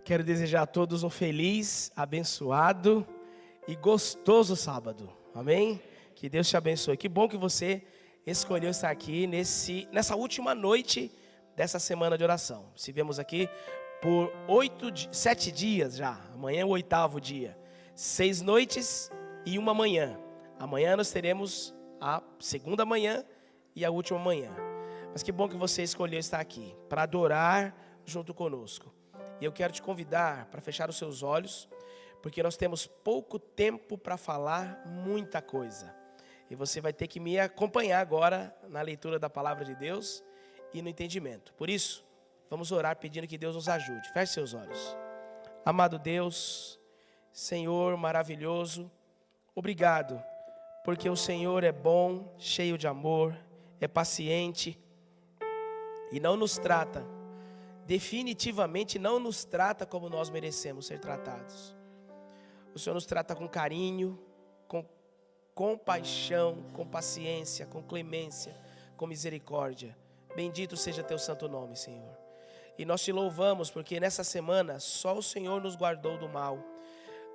Quero desejar a todos um feliz, abençoado e gostoso sábado. Amém? Que Deus te abençoe. Que bom que você escolheu estar aqui nessa última noite dessa semana de oração. Estivemos aqui por 7 dias já. Amanhã é o 8º dia. 6 noites e uma manhã. Amanhã nós teremos a segunda manhã e a última manhã. Mas que bom que você escolheu estar aqui para adorar junto conosco. E eu quero te convidar para fechar os seus olhos, porque nós temos pouco tempo para falar muita coisa. E você vai ter que me acompanhar agora na leitura da palavra de Deus e no entendimento. Por isso, vamos orar pedindo que Deus nos ajude. Feche seus olhos. Amado Deus, Senhor maravilhoso, obrigado, porque o Senhor é bom, cheio de amor, é paciente e não nos trata. Definitivamente não nos trata como nós merecemos ser tratados. O Senhor nos trata com carinho, com compaixão, com paciência, com clemência, com misericórdia. Bendito seja teu santo nome, Senhor. E nós te louvamos porque nessa semana só o Senhor nos guardou do mal.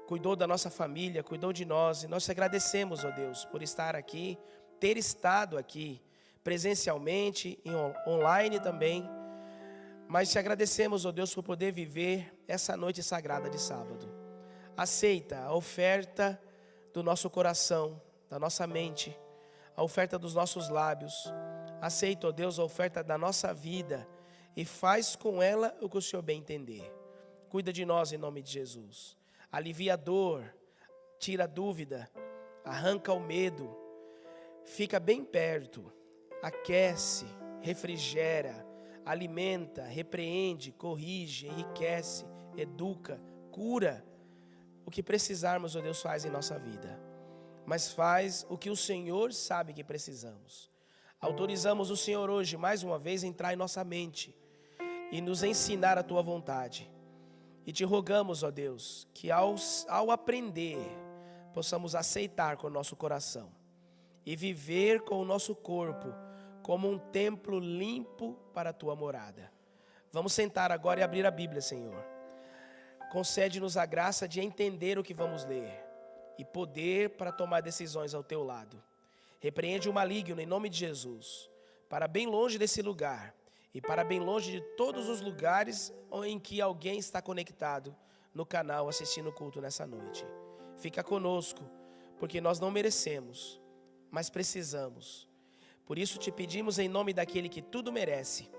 Cuidou da nossa família, cuidou de nós. E nós te agradecemos, ó Deus, por estar aqui, ter estado aqui presencialmente, online também. Mas te agradecemos, ó Deus, por poder viver essa noite sagrada de sábado. Aceita a oferta do nosso coração, da nossa mente, a oferta dos nossos lábios. Aceita, ó Deus, a oferta da nossa vida e faz com ela o que o Senhor bem entender. Cuida de nós em nome de Jesus. Alivia a dor, tira a dúvida, arranca o medo, fica bem perto, aquece, refrigera, alimenta, repreende, corrige, enriquece, educa, cura. O que precisarmos, ó Deus, faz em nossa vida. Mas faz o que o Senhor sabe que precisamos. Autorizamos o Senhor hoje, mais uma vez, a entrar em nossa mente e nos ensinar a Tua vontade. E te rogamos, ó Deus, que ao aprender, possamos aceitar com o nosso coração e viver com o nosso corpo como um templo limpo para a Tua morada. Vamos sentar agora e abrir a Bíblia, Senhor. Concede-nos a graça de entender o que vamos ler e poder para tomar decisões ao Teu lado. Repreende o maligno em nome de Jesus, para bem longe desse lugar e para bem longe de todos os lugares em que alguém está conectado no canal assistindo o culto nessa noite. Fica conosco, porque nós não merecemos, mas precisamos. Por isso te pedimos em nome daquele que tudo merece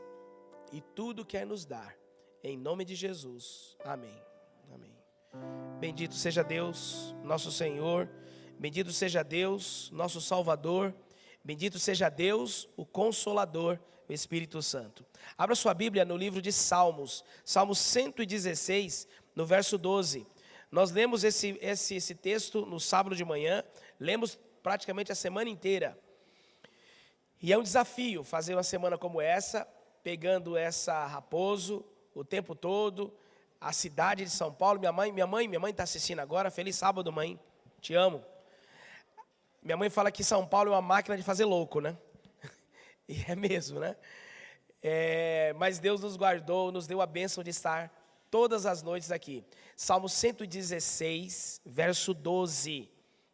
e tudo quer nos dar. Em nome de Jesus. Amém. Amém. Bendito seja Deus, nosso Senhor. Bendito seja Deus, nosso Salvador. Bendito seja Deus, o Consolador, o Espírito Santo. Abra sua Bíblia no livro de Salmos. Salmo 116, no verso 12. Nós lemos esse texto no sábado de manhã. Lemos praticamente a semana inteira. E é um desafio fazer uma semana como essa, pegando essa Raposo o tempo todo, a cidade de São Paulo. Minha mãe está assistindo agora. Feliz sábado, mãe. Te amo. Minha mãe fala que São Paulo é uma máquina de fazer louco, né? E é mesmo, né? Mas Deus nos guardou, nos deu a bênção de estar todas as noites aqui. Salmo 116, verso 12,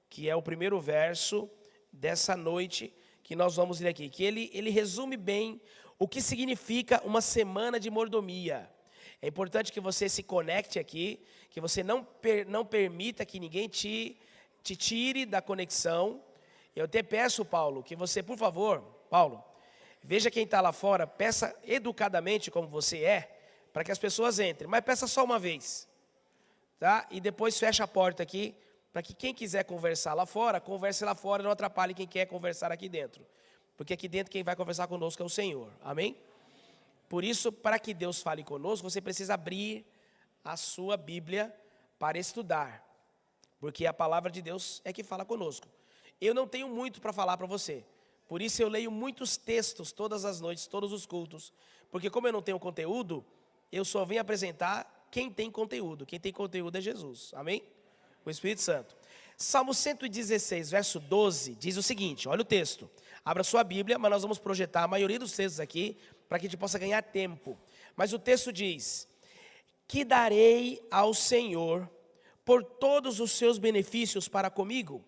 que é o primeiro verso dessa noite que nós vamos ler aqui, que ele resume bem o que significa uma semana de mordomia. É importante que você se conecte aqui, que você não permita que ninguém te tire da conexão. Eu até peço, Paulo, que você, por favor, Paulo, veja quem está lá fora, peça educadamente como você é, para que as pessoas entrem, mas peça só uma vez, tá? E depois fecha a porta aqui, para que quem quiser conversar lá fora, converse lá fora, não atrapalhe quem quer conversar aqui dentro. Porque aqui dentro quem vai conversar conosco é o Senhor. Amém? Por isso, para que Deus fale conosco, você precisa abrir a sua Bíblia para estudar. Porque a palavra de Deus é que fala conosco. Eu não tenho muito para falar para você. Por isso eu leio muitos textos todas as noites, todos os cultos. Porque como eu não tenho conteúdo, eu só venho apresentar quem tem conteúdo. Quem tem conteúdo é Jesus. Amém? O Espírito Santo. Salmo 116, verso 12, diz o seguinte, olha o texto. Abra sua Bíblia, mas nós vamos projetar a maioria dos textos aqui, para que a gente possa ganhar tempo. Mas o texto diz, que darei ao Senhor por todos os seus benefícios para comigo?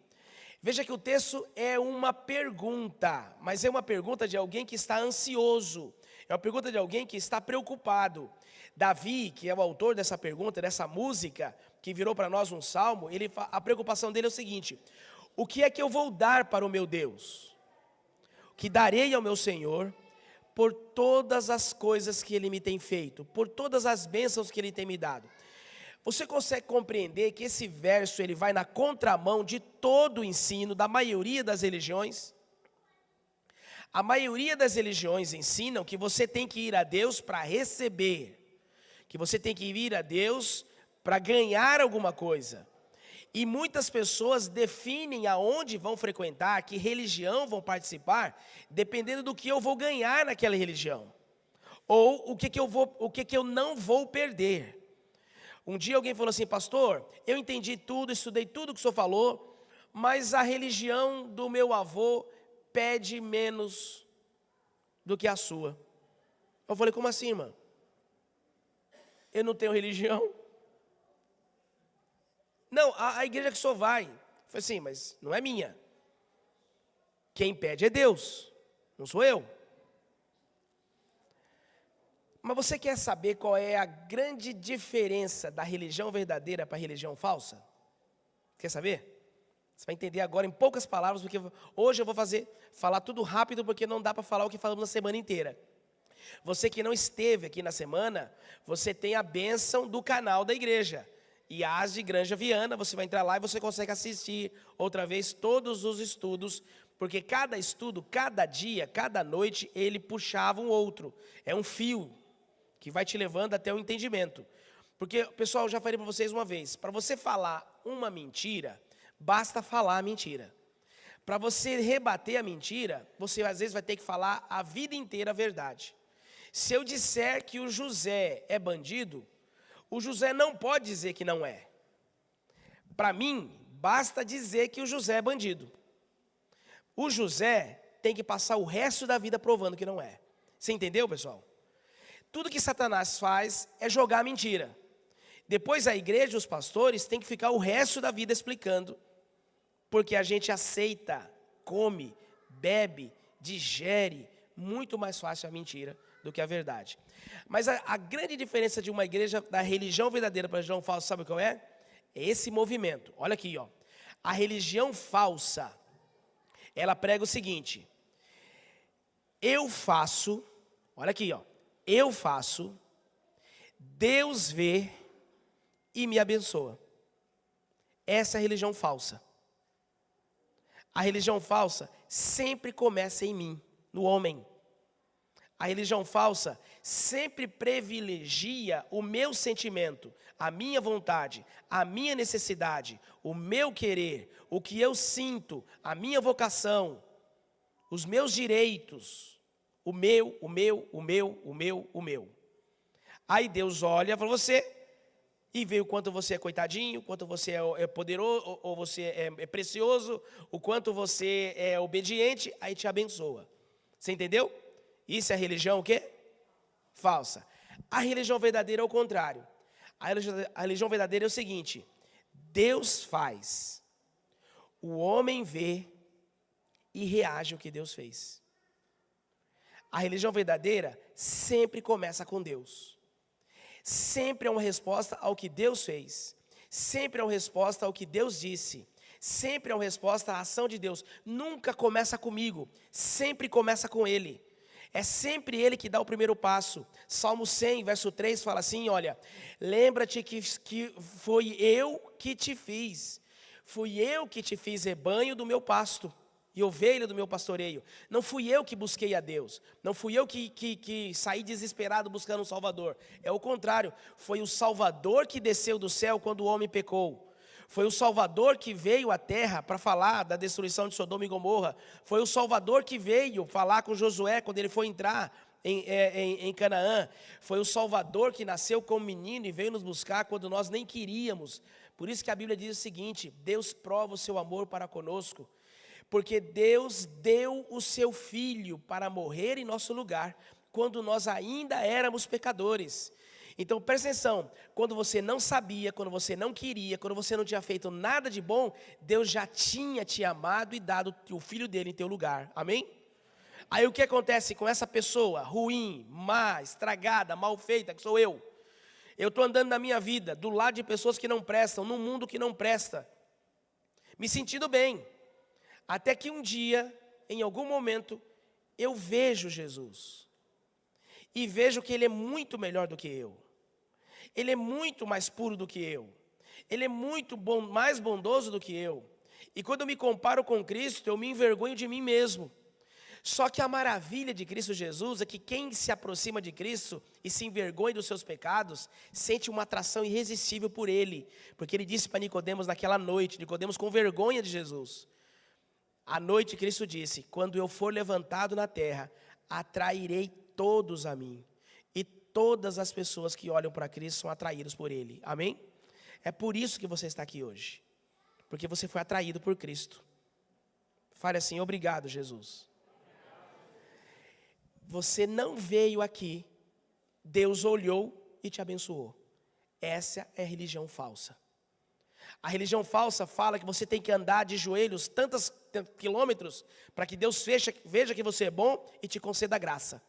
Veja que o texto é uma pergunta, mas é uma pergunta de alguém que está ansioso, é uma pergunta de alguém que está preocupado. Davi, que é o autor dessa pergunta, dessa música, que virou para nós um salmo, a preocupação dele é o seguinte: o que é que eu vou dar para o meu Deus? O que darei ao meu Senhor por todas as coisas que Ele me tem feito, por todas as bênçãos que Ele tem me dado? Você consegue compreender que esse verso ele vai na contramão de todo o ensino da maioria das religiões? A maioria das religiões ensinam que você tem que ir a Deus para receber, que você tem que ir a Deus para ganhar alguma coisa. E muitas pessoas definem aonde vão frequentar, que religião vão participar, dependendo do que eu vou ganhar naquela religião, ou o que eu não vou perder. Um dia alguém falou assim: pastor, eu entendi tudo, estudei tudo que o senhor falou, mas a religião do meu avô pede menos do que a sua. Eu falei: como assim, irmão? Eu não tenho religião? Não, a igreja que o senhor vai. Eu falei assim: mas não é minha. Quem pede é Deus, não sou eu. Mas você quer saber qual é a grande diferença da religião verdadeira para a religião falsa? Quer saber? Você vai entender agora em poucas palavras, porque hoje eu vou falar tudo rápido, porque não dá para falar o que falamos na semana inteira. Você que não esteve aqui na semana, você tem a bênção do canal da igreja, IAS de Granja Viana. Você vai entrar lá e você consegue assistir outra vez todos os estudos, porque cada estudo, cada dia, cada noite, ele puxava um outro. É um fio que vai te levando até o entendimento. Porque, pessoal, eu já falei para vocês uma vez, para você falar uma mentira, basta falar a mentira. Para você rebater a mentira, você às vezes vai ter que falar a vida inteira a verdade. Se eu disser que o José é bandido, o José não pode dizer que não é. Para mim, basta dizer que o José é bandido. O José tem que passar o resto da vida provando que não é. Você entendeu, pessoal? Tudo que Satanás faz é jogar a mentira. Depois a igreja e os pastores têm que ficar o resto da vida explicando, porque a gente aceita, come, bebe, digere muito mais fácil a mentira do que a verdade. Mas a grande diferença de uma igreja, da religião verdadeira para a religião falsa, sabe qual é? É esse movimento. Olha aqui, ó. A religião falsa, ela prega o seguinte: eu faço, olha aqui, ó. Eu faço, Deus vê e me abençoa. Essa é a religião falsa. A religião falsa sempre começa em mim, no homem. A religião falsa sempre privilegia o meu sentimento, a minha vontade, a minha necessidade, o meu querer, o que eu sinto, a minha vocação, os meus direitos. O meu. Aí Deus olha para você e vê o quanto você é coitadinho, o quanto você é poderoso, ou você é precioso, o quanto você é obediente, aí te abençoa. Você entendeu? Isso é a religião o quê? Falsa. A religião verdadeira é o contrário. A religião verdadeira é o seguinte: Deus faz, o homem vê e reage ao que Deus fez. A religião verdadeira sempre começa com Deus. Sempre é uma resposta ao que Deus fez. Sempre é uma resposta ao que Deus disse. Sempre é uma resposta à ação de Deus. Nunca começa comigo, sempre começa com Ele. É sempre Ele que dá o primeiro passo. Salmo 100, verso 3 fala assim: olha, lembra-te que foi eu que te fiz. Fui eu que te fiz rebanho do meu pasto e ovelha do meu pastoreio. Não fui eu que busquei a Deus. Não fui eu que saí desesperado buscando um Salvador. É o contrário. Foi o Salvador que desceu do céu quando o homem pecou. Foi o Salvador que veio à terra para falar da destruição de Sodoma e Gomorra. Foi o Salvador que veio falar com Josué quando ele foi entrar em Canaã. Foi o Salvador que nasceu como menino e veio nos buscar quando nós nem queríamos. Por isso que a Bíblia diz o seguinte: Deus prova o seu amor para conosco, porque Deus deu o seu Filho para morrer em nosso lugar, quando nós ainda éramos pecadores. Então presta atenção, quando você não sabia, quando você não queria, quando você não tinha feito nada de bom, Deus já tinha te amado e dado o Filho dele em teu lugar, amém? Aí o que acontece com essa pessoa ruim, má, estragada, mal feita, que sou eu? Eu estou andando na minha vida, do lado de pessoas que não prestam, num mundo que não presta, me sentindo bem, até que um dia, em algum momento, eu vejo Jesus, e vejo que Ele é muito melhor do que eu, Ele é muito mais puro do que eu, Ele é muito mais bondoso do que eu, e quando eu me comparo com Cristo, eu me envergonho de mim mesmo. Só que a maravilha de Cristo Jesus é que quem se aproxima de Cristo e se envergonha dos seus pecados, sente uma atração irresistível por Ele, porque Ele disse para Nicodemos naquela noite, Nicodemos com vergonha de Jesus, à noite Cristo disse: quando eu for levantado na terra, atrairei todos a mim, e todas as pessoas que olham para Cristo são atraídas por Ele, amém? É por isso que você está aqui hoje, porque você foi atraído por Cristo. Fale assim: obrigado, Jesus. Você não veio aqui, Deus olhou e te abençoou. Essa é a religião falsa. A religião falsa fala que você tem que andar de joelhos tantos quilômetros para que Deus veja que você é bom e te conceda graça.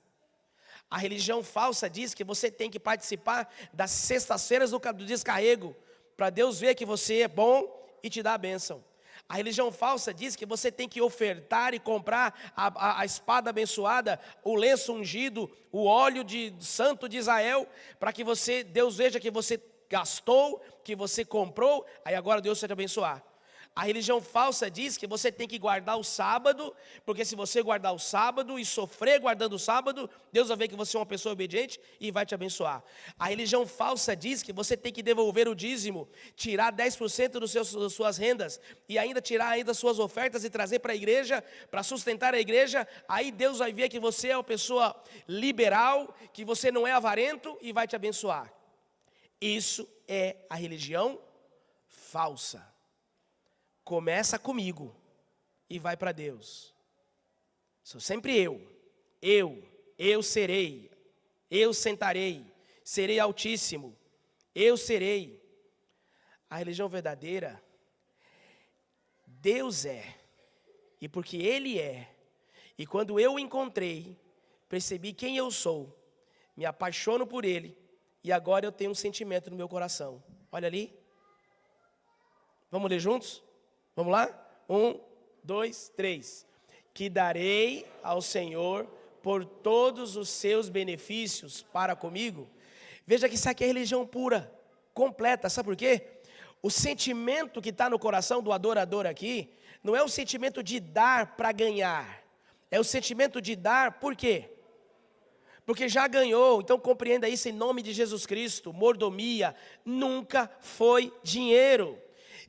A religião falsa diz que você tem que participar das sextas-feiras do descarrego para Deus ver que você é bom e te dar a bênção. A religião falsa diz que você tem que ofertar e comprar a espada abençoada, o lenço ungido, o óleo de santo de Israel, para que Deus veja que você gastou, que você comprou, aí agora Deus vai te abençoar. A religião falsa diz que você tem que guardar o sábado, porque se você guardar o sábado e sofrer guardando o sábado, Deus vai ver que você é uma pessoa obediente e vai te abençoar. A religião falsa diz que você tem que devolver o dízimo, tirar 10% das suas rendas, e ainda tirar ainda as suas ofertas e trazer para a igreja, para sustentar a igreja, aí Deus vai ver que você é uma pessoa liberal, que você não é avarento e vai te abençoar. Isso é a religião falsa. Começa comigo e vai para Deus. Sou sempre eu serei, eu sentarei, serei altíssimo, eu serei. A religião verdadeira, Deus é, e porque Ele é, e quando eu o encontrei, percebi quem eu sou, me apaixono por Ele, e agora eu tenho um sentimento no meu coração. Olha ali. Vamos ler juntos? Vamos lá? 1, 2, 3. Que darei ao Senhor por todos os seus benefícios para comigo. Veja que isso aqui é religião pura, completa. Sabe por quê? O sentimento que está no coração do adorador aqui, não é o sentimento de dar para ganhar. É o sentimento de dar por quê? Porque já ganhou, então compreenda isso em nome de Jesus Cristo. Mordomia nunca foi dinheiro.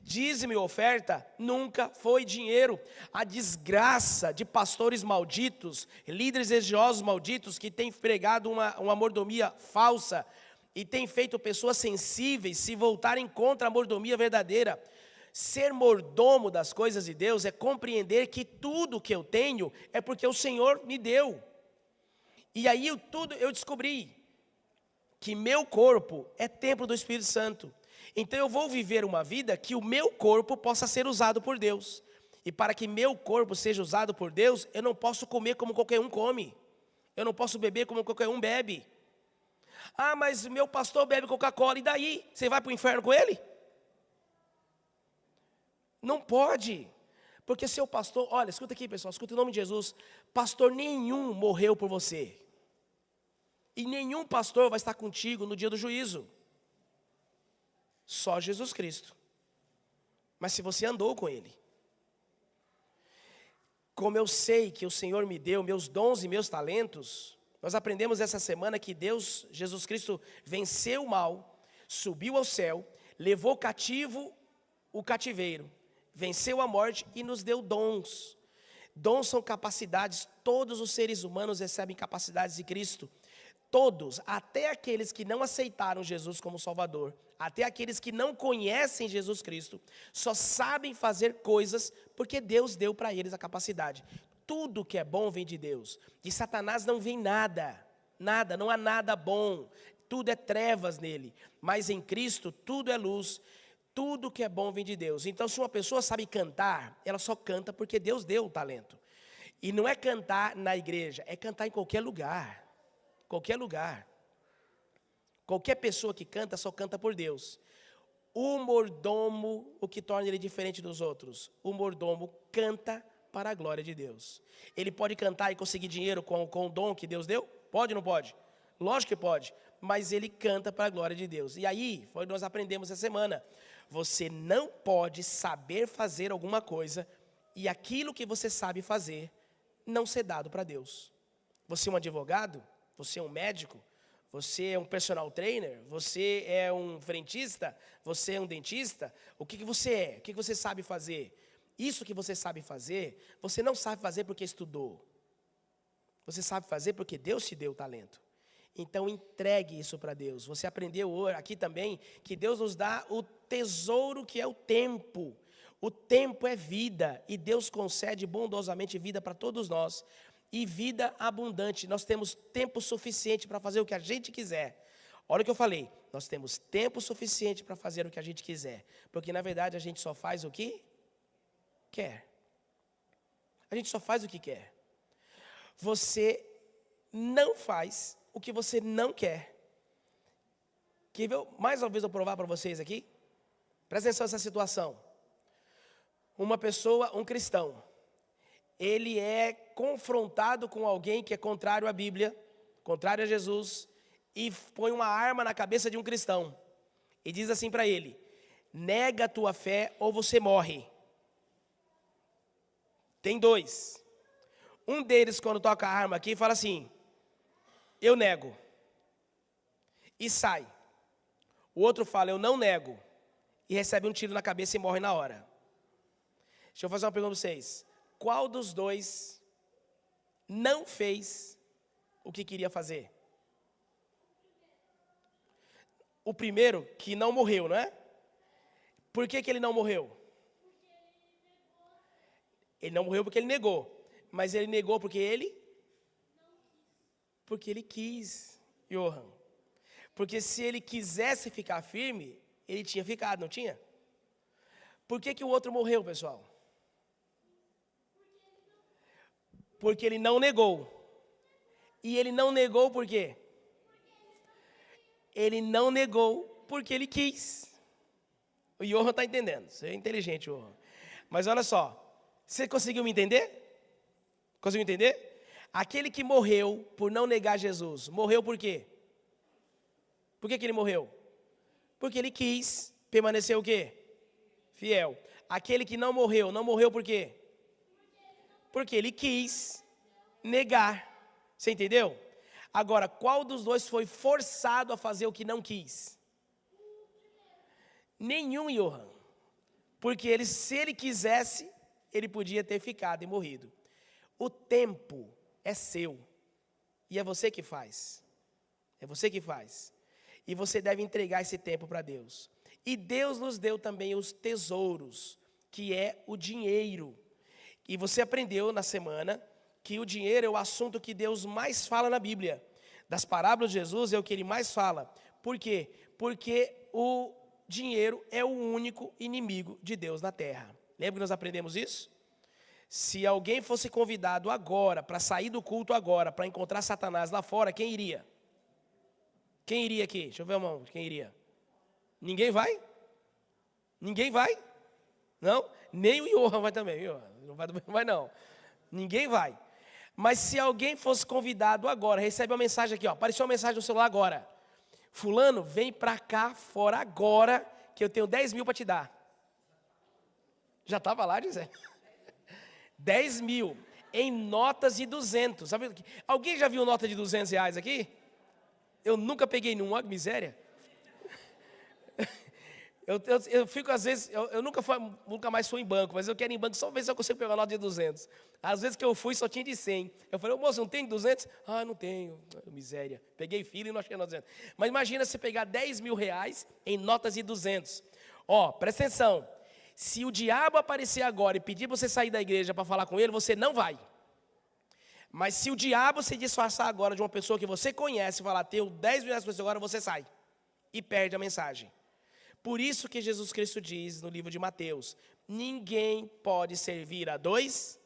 Dízimo e oferta nunca foi dinheiro. A desgraça de pastores malditos, líderes religiosos malditos que têm pregado uma mordomia falsa e têm feito pessoas sensíveis se voltarem contra a mordomia verdadeira. Ser mordomo das coisas de Deus é compreender que tudo que eu tenho é porque o Senhor me deu. E aí eu descobri que meu corpo é templo do Espírito Santo. Então eu vou viver uma vida que o meu corpo possa ser usado por Deus. E para que meu corpo seja usado por Deus, eu não posso comer como qualquer um come. Eu não posso beber como qualquer um bebe. Ah, mas meu pastor bebe Coca-Cola, e daí? Você vai para o inferno com ele? Não pode. Porque seu pastor, olha, escuta aqui pessoal, escuta em nome de Jesus. Pastor nenhum morreu por você. E nenhum pastor vai estar contigo no dia do juízo. Só Jesus Cristo. Mas se você andou com Ele. Como eu sei que o Senhor me deu meus dons e meus talentos, nós aprendemos essa semana que Deus, Jesus Cristo, venceu o mal, subiu ao céu, levou cativo o cativeiro, venceu a morte e nos deu dons. Dons são capacidades, todos os seres humanos recebem capacidades de Cristo. Todos, até aqueles que não aceitaram Jesus como Salvador, até aqueles que não conhecem Jesus Cristo, só sabem fazer coisas porque Deus deu para eles a capacidade. Tudo que é bom vem de Deus. De Satanás não vem nada, não há nada bom. tudo é trevas nele. Mas em Cristo tudo é luz, tudo que é bom vem de Deus. Então se uma pessoa sabe cantar, ela só canta porque Deus deu o talento. E não é cantar na igreja, é cantar em qualquer lugar. Qualquer lugar. Qualquer pessoa que canta, só canta por Deus. O mordomo, o que torna ele diferente dos outros? O mordomo canta para a glória de Deus. Ele pode cantar e conseguir dinheiro com o dom que Deus deu? Pode ou não pode? Lógico que pode, mas ele canta para a glória de Deus. E aí, foi o que nós aprendemos essa semana. Você não pode saber fazer alguma coisa e aquilo que você sabe fazer não ser dado para Deus. Você é um advogado? Você é um médico? Você é um personal trainer? Você é um frentista? Você é um dentista? O que você é? O que você sabe fazer? Isso que você sabe fazer, você não sabe fazer porque estudou. Você sabe fazer porque Deus te deu o talento. Então entregue isso para Deus. Você aprendeu aqui também que Deus nos dá o tesouro que é o tempo. O tempo é vida e Deus concede bondosamente vida para todos nós. E vida abundante. Nós temos tempo suficiente para fazer o que a gente quiser. Olha o que eu falei. Nós temos tempo suficiente para fazer o que a gente quiser. Porque na verdade a gente só faz o que quer. A gente só faz o que quer. Você não faz o que você não quer. Quer ver mais uma vez eu provar para vocês aqui? Presta atenção nessa situação. Uma pessoa, um cristão, ele é confrontado com alguém que é contrário à Bíblia, contrário a Jesus, e põe uma arma na cabeça de um cristão. E diz assim para ele: nega a tua fé ou você morre. Tem dois. Um deles, quando toca a arma aqui, fala assim: eu nego. E sai. O outro fala: eu não nego. E recebe um tiro na cabeça e morre na hora. Deixa eu fazer uma pergunta para vocês. Qual dos dois não fez o que queria fazer? O primeiro, que não morreu, não é? Por que ele não morreu? Ele não morreu porque ele negou. Mas ele negou porque ele quis, Johan. Porque se ele quisesse ficar firme, ele tinha ficado, não tinha? Por que o outro morreu, pessoal? Porque ele não negou. E ele não negou por quê? Ele não negou porque ele quis. O Johan está entendendo. Você é inteligente, Johan. Mas olha só. Você conseguiu me entender? Conseguiu entender? Aquele que morreu por não negar Jesus, morreu por quê? Por que ele morreu? Porque ele quis permanecer o quê? Fiel. Aquele que não morreu por quê? Porque ele quis negar. Você entendeu? Agora, qual dos dois foi forçado a fazer o que não quis? Nenhum, Johan. Porque se ele quisesse, ele podia ter ficado e morrido. O tempo é seu. E é você que faz. É você que faz. E você deve entregar esse tempo para Deus. E Deus nos deu também os tesouros, que é o dinheiro. E você aprendeu na semana que o dinheiro é o assunto que Deus mais fala na Bíblia. Das parábolas de Jesus é o que ele mais fala. Por quê? Porque o dinheiro é o único inimigo de Deus na terra. Lembra que nós aprendemos isso? Se alguém fosse convidado agora, para sair do culto agora, para encontrar Satanás lá fora, quem iria? Quem iria aqui? Deixa eu ver a mão, quem iria? Ninguém vai? Ninguém vai? Não? Nem o Johan vai também, viu? Não vai não. Ninguém vai. Mas se alguém fosse convidado agora, recebe uma mensagem aqui, ó, apareceu uma mensagem no celular agora. Fulano, vem para cá fora agora, que eu tenho 10 mil para te dar. Já estava lá dizendo. 10 mil em notas de 200. Sabe? Alguém já viu nota de 200 reais aqui? Eu nunca peguei nenhuma, que miséria. Eu fico às vezes, eu nunca mais fui em banco, mas eu quero ir em banco só ver se eu consigo pegar uma nota de 200. Às vezes que eu fui só tinha de 100. Eu falei, moço, não tem 200? Ah, não tenho, miséria. Peguei fila e não achei nota de 200. Mas imagina você pegar 10 mil reais em notas de 200. Ó, presta atenção. Se o diabo aparecer agora e pedir para você sair da igreja para falar com ele, você não vai. Mas se o diabo se disfarçar agora de uma pessoa que você conhece e falar, tenho 10 milhões de pessoas agora, você sai. E perde a mensagem. Por isso que Jesus Cristo diz no livro de Mateus, ninguém pode servir a dois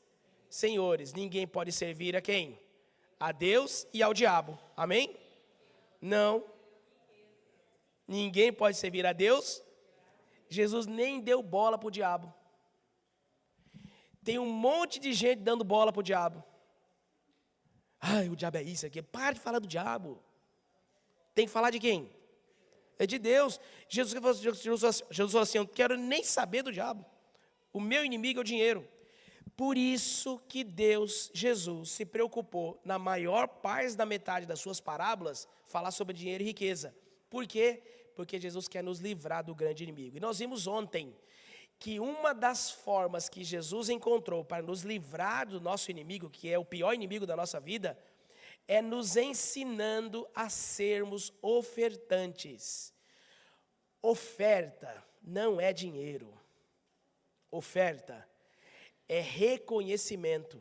senhores. Ninguém pode servir a quem? A Deus e ao diabo. Amém? Não. Ninguém pode servir a Deus. Jesus nem deu bola para o diabo. Tem um monte de gente dando bola para o diabo. Ai, o diabo é isso aqui. Para de falar do diabo. Tem que falar de quem? É de Deus. Jesus falou assim, eu não quero nem saber do diabo. O meu inimigo é o dinheiro. Por isso que Jesus, se preocupou, na maior parte da metade das suas parábolas, falar sobre dinheiro e riqueza. Por quê? Porque Jesus quer nos livrar do grande inimigo. E nós vimos ontem que uma das formas que Jesus encontrou para nos livrar do nosso inimigo, que é o pior inimigo da nossa vida, é nos ensinando a sermos ofertantes. Oferta não é dinheiro. Oferta é reconhecimento.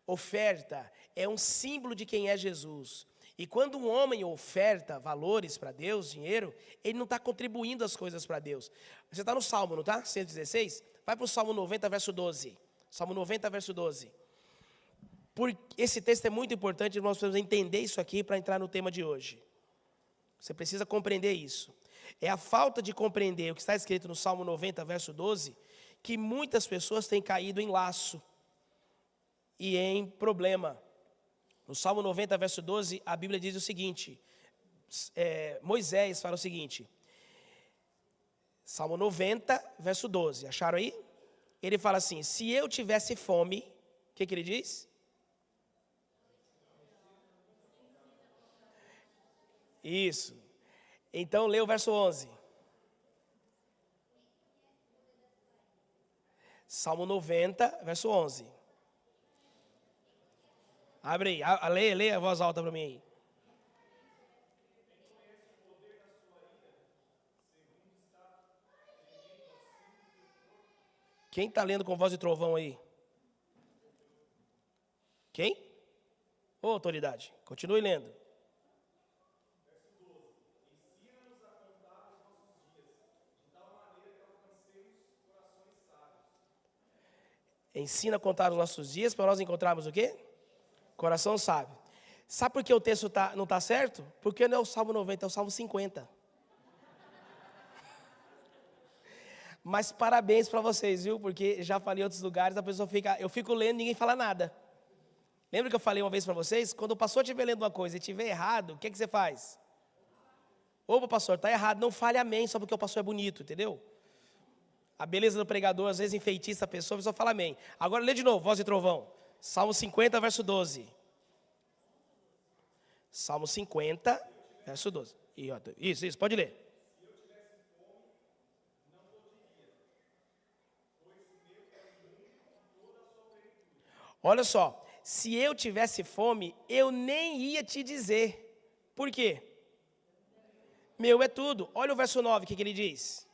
Oferta é um símbolo de quem é Jesus. E quando um homem oferta valores para Deus, dinheiro, ele não está contribuindo as coisas para Deus. Você está no Salmo, não está? 116? Vai para o Salmo 90, verso 12. Salmo 90, verso 12. Esse texto é muito importante, nós precisamos entender isso aqui para entrar no tema de hoje. Você precisa compreender isso. É a falta de compreender o que está escrito no Salmo 90, verso 12, que muitas pessoas têm caído em laço e em problema. No Salmo 90, verso 12, a Bíblia diz o seguinte, Moisés fala o seguinte, Salmo 90, verso 12, acharam aí? Ele fala assim, se eu tivesse fome, o que ele diz? Isso. Então, lê o verso 11. Salmo 90, verso 11. Abre aí, lê a voz alta para mim aí. Quem está lendo com voz de trovão aí? Quem? Ô, autoridade, continue lendo. Ensina a contar os nossos dias para nós encontrarmos o quê? Coração sábio. Sabe por que o texto não está certo? Porque não é o Salmo 90, é o Salmo 50. Mas parabéns para vocês, viu? Porque já falei em outros lugares, a pessoa fica... Eu fico lendo e ninguém fala nada. Lembra que eu falei uma vez para vocês? Quando o pastor estiver lendo uma coisa e estiver errado, o que você faz? Opa, pastor, está errado. Não fale amém só porque o pastor é bonito, entendeu? A beleza do pregador, às vezes, enfeitiça a pessoa fala amém. Agora, lê de novo, voz de trovão. Salmo 50, verso 12. Salmo 50, verso 12. Isso, pode ler. Olha só, se eu tivesse fome, eu nem ia te dizer. Por quê? Meu é tudo. Olha o verso 9, o que ele diz?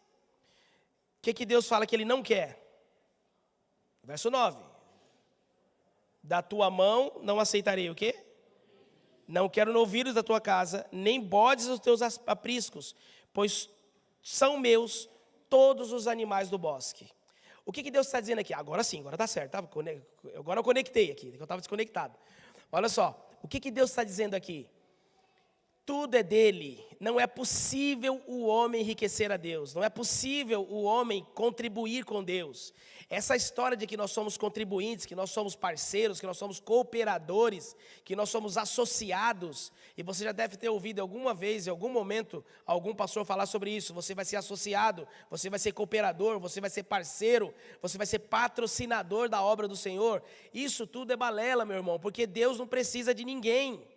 O que Deus fala que Ele não quer? Verso 9. Da tua mão não aceitarei o quê? Não quero novilhos da tua casa, nem bodes os teus apriscos, pois são meus todos os animais do bosque. O que Deus está dizendo aqui? Agora sim, agora está certo. Tá? Agora eu conectei aqui, eu estava desconectado. Olha só, o que Deus está dizendo aqui? Tudo é dele, não é possível o homem enriquecer a Deus, não é possível o homem contribuir com Deus. Essa história de que nós somos contribuintes, que nós somos parceiros, que nós somos cooperadores, que nós somos associados, e você já deve ter ouvido alguma vez, em algum momento, algum pastor falar sobre isso, você vai ser associado, você vai ser cooperador, você vai ser parceiro, você vai ser patrocinador da obra do Senhor. Isso tudo é balela, meu irmão, porque Deus não precisa de ninguém.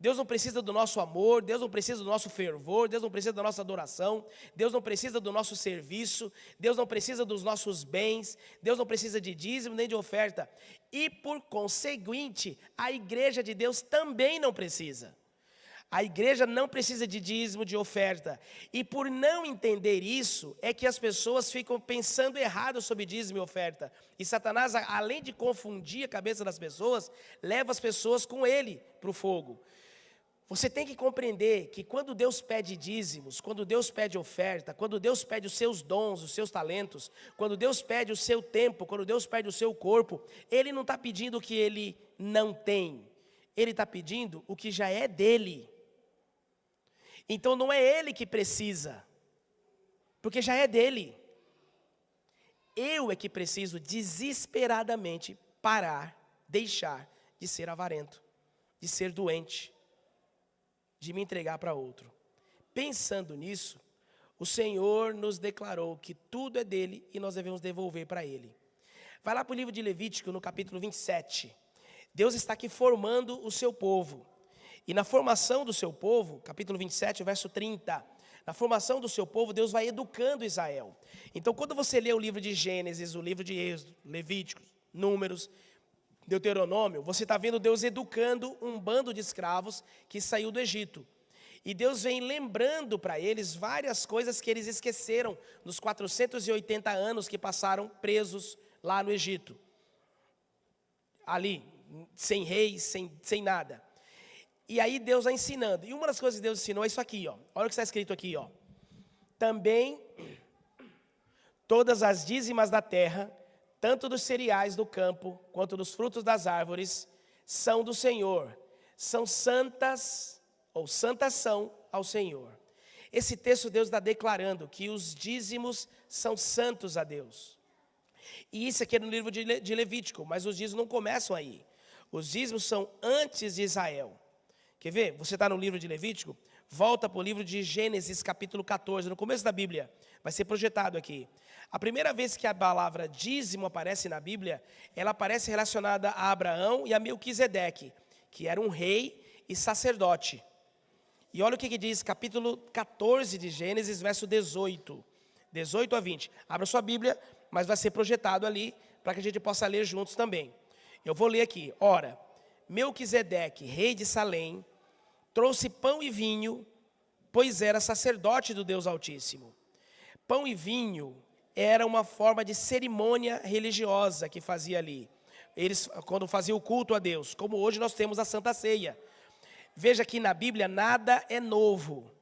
Deus não precisa do nosso amor, Deus não precisa do nosso fervor, Deus não precisa da nossa adoração, Deus não precisa do nosso serviço, Deus não precisa dos nossos bens, Deus não precisa de dízimo nem de oferta. E por conseguinte, a igreja de Deus também não precisa. A igreja não precisa de dízimo, de oferta. E por não entender isso, é que as pessoas ficam pensando errado sobre dízimo e oferta. E Satanás, além de confundir a cabeça das pessoas, leva as pessoas com ele para o fogo. Você tem que compreender que quando Deus pede dízimos, quando Deus pede oferta, quando Deus pede os seus dons, os seus talentos, quando Deus pede o seu tempo, quando Deus pede o seu corpo, Ele não está pedindo o que Ele não tem. Ele está pedindo o que já é dele. Então não é ele que precisa, porque já é dele. Eu é que preciso desesperadamente parar, deixar de ser avarento, de ser doente, de me entregar para outro. Pensando nisso, o Senhor nos declarou que tudo é dele e nós devemos devolver para ele. Vai lá para o livro de Levítico, no capítulo 27. Deus está aqui formando o seu povo. E na formação do seu povo, capítulo 27, verso 30, na formação do seu povo, Deus vai educando Israel. Então, quando você lê o livro de Gênesis, o livro de Êxodo, Levíticos, Números, Deuteronômio, você está vendo Deus educando um bando de escravos que saiu do Egito. E Deus vem lembrando para eles várias coisas que eles esqueceram nos 480 anos que passaram presos lá no Egito. Ali, sem reis, sem nada. E aí Deus vai ensinando. E uma das coisas que Deus ensinou é isso aqui, ó. Olha o que está escrito aqui, ó. Também todas as dízimas da terra, tanto dos cereais do campo, quanto dos frutos das árvores, são do Senhor. São santas, ou santas são ao Senhor. Esse texto Deus está declarando que os dízimos são santos a Deus. E isso aqui é no livro de Levítico, mas os dízimos não começam aí. Os dízimos são antes de Israel. Quer ver? Você está no livro de Levítico, volta para o livro de Gênesis, capítulo 14, no começo da Bíblia, vai ser projetado aqui. A primeira vez que a palavra dízimo aparece na Bíblia, ela aparece relacionada a Abraão e a Melquisedeque, que era um rei e sacerdote. E olha o que diz, capítulo 14 de Gênesis, verso 18 a 20. Abra sua Bíblia, mas vai ser projetado ali, para que a gente possa ler juntos também. Eu vou ler aqui. Ora, Melquisedeque, rei de Salém, trouxe pão e vinho, pois era sacerdote do Deus Altíssimo. Pão e vinho era uma forma de cerimônia religiosa que fazia ali. Eles, quando faziam o culto a Deus, como hoje nós temos a Santa Ceia. Veja que na Bíblia nada é novo.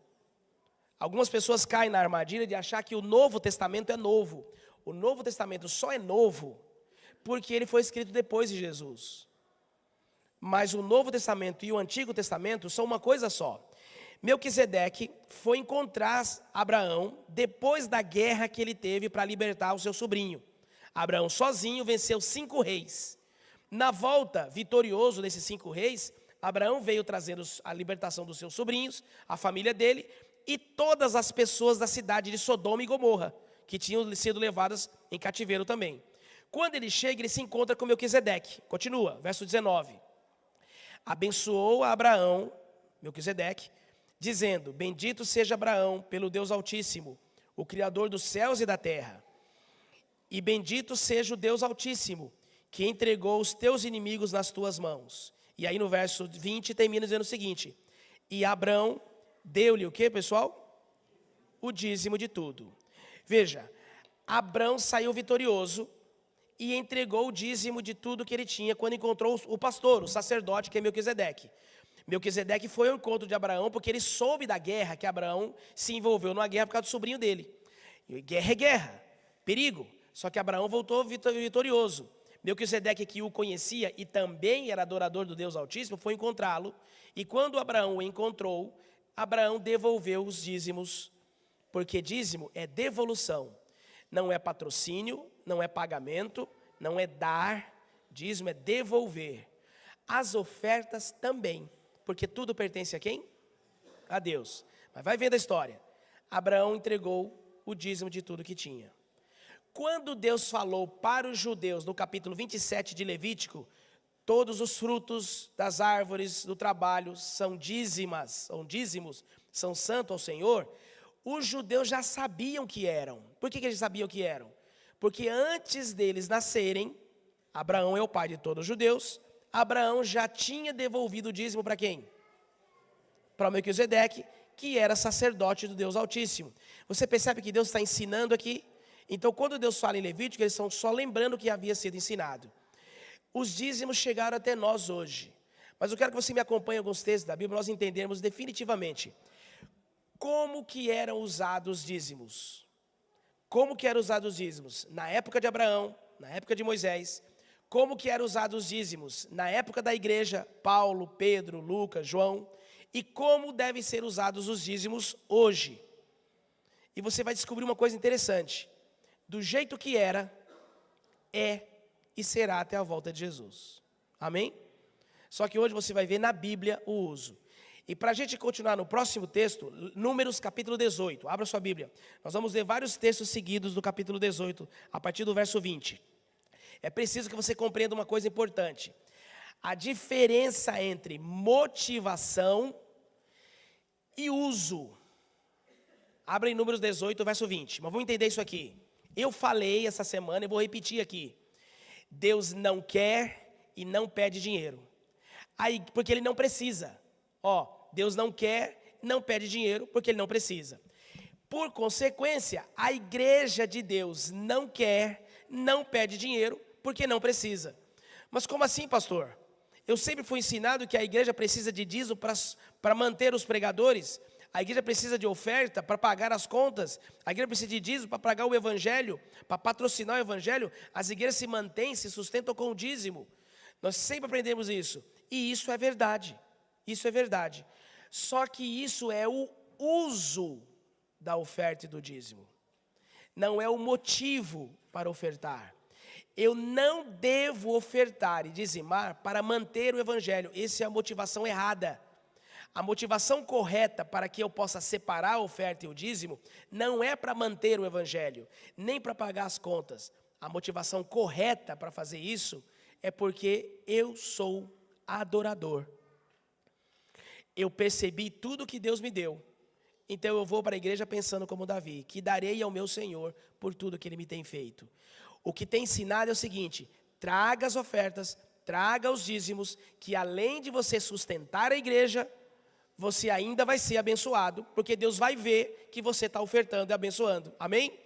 Algumas pessoas caem na armadilha de achar que o Novo Testamento é novo. O Novo Testamento só é novo porque ele foi escrito depois de Jesus. Mas o Novo Testamento e o Antigo Testamento são uma coisa só. Melquisedeque foi encontrar Abraão depois da guerra que ele teve para libertar o seu sobrinho. Abraão sozinho venceu 5 reis. Na volta, vitorioso desses 5 reis, Abraão veio trazendo a libertação dos seus sobrinhos, a família dele, e todas as pessoas da cidade de Sodoma e Gomorra, que tinham sido levadas em cativeiro também. Quando ele chega, ele se encontra com Melquisedeque. Continua, verso 19. Abençoou a Abraão, Melquisedeque, dizendo: bendito seja Abraão pelo Deus Altíssimo, o Criador dos céus e da terra. E bendito seja o Deus Altíssimo, que entregou os teus inimigos nas tuas mãos. E aí no verso 20 termina dizendo o seguinte: e Abraão deu-lhe o que, pessoal? O dízimo de tudo. Veja, Abraão saiu vitorioso e entregou o dízimo de tudo que ele tinha quando encontrou o pastor, o sacerdote, que é Melquisedeque. Melquisedeque foi ao encontro de Abraão porque ele soube da guerra, que Abraão se envolveu numa guerra por causa do sobrinho dele. E guerra é guerra, perigo. Só que Abraão voltou vitorioso. Melquisedeque, que o conhecia e também era adorador do Deus Altíssimo, foi encontrá-lo. E quando Abraão o encontrou, Abraão devolveu os dízimos, porque dízimo é devolução. Não é patrocínio, não é pagamento, não é dar, dízimo é devolver. As ofertas também, porque tudo pertence a quem? A Deus. Mas vai vendo a história. Abraão entregou o dízimo de tudo que tinha. Quando Deus falou para os judeus, no capítulo 27 de Levítico, todos os frutos das árvores do trabalho são dízimos, são santos ao Senhor, os judeus já sabiam que eram. Por que eles sabiam que eram? Porque antes deles nascerem, Abraão é o pai de todos os judeus, Abraão já tinha devolvido o dízimo para quem? para Melquisedeque, que era sacerdote do Deus Altíssimo. Você percebe que Deus está ensinando aqui? Então, quando Deus fala em Levítico, eles estão só lembrando o que havia sido ensinado. Os dízimos chegaram até nós hoje. Mas eu quero que você me acompanhe em alguns textos da Bíblia, nós entendermos definitivamente como que eram usados os dízimos. Como que eram usados os dízimos? Na época de Abraão, na época de Moisés. Como que eram usados os dízimos? Na época da igreja, Paulo, Pedro, Lucas, João. E como devem ser usados os dízimos hoje. E você vai descobrir uma coisa interessante. Do jeito que era, é e será até a volta de Jesus. Amém? Só que hoje você vai ver na Bíblia o uso. E para a gente continuar no próximo texto, Números capítulo 18, abra sua Bíblia. Nós vamos ler vários textos seguidos do capítulo 18, a partir do verso 20. É preciso que você compreenda uma coisa importante. A diferença entre motivação e uso. Abra em Números 18, verso 20. Mas vamos entender isso aqui. Eu falei essa semana e vou repetir aqui. Deus não quer e não pede dinheiro. Aí, porque ele não precisa. Deus não quer, não pede dinheiro, porque ele não precisa. Por consequência, a igreja de Deus não quer, não pede dinheiro, porque não precisa. Mas como assim, pastor? Eu sempre fui ensinado que a igreja precisa de dízimo para manter os pregadores. A igreja precisa de oferta para pagar as contas. A igreja precisa de dízimo para pagar o evangelho, para patrocinar o evangelho. As igrejas se mantêm, se sustentam com o dízimo. Nós sempre aprendemos isso. E isso é verdade. Isso é verdade. Só que isso é o uso da oferta e do dízimo. Não é o motivo para ofertar. Eu não devo ofertar e dizimar para manter o evangelho. Essa é a motivação errada. A motivação correta para que eu possa separar a oferta e o dízimo não é para manter o evangelho, nem para pagar as contas. A motivação correta para fazer isso é porque eu sou adorador. Eu percebi tudo que Deus me deu. Então eu vou para a igreja pensando como Davi, que darei ao meu Senhor por tudo que Ele me tem feito. O que tem ensinado é o seguinte: traga as ofertas, traga os dízimos, que além de você sustentar a igreja, você ainda vai ser abençoado, porque Deus vai ver que você está ofertando e abençoando. Amém?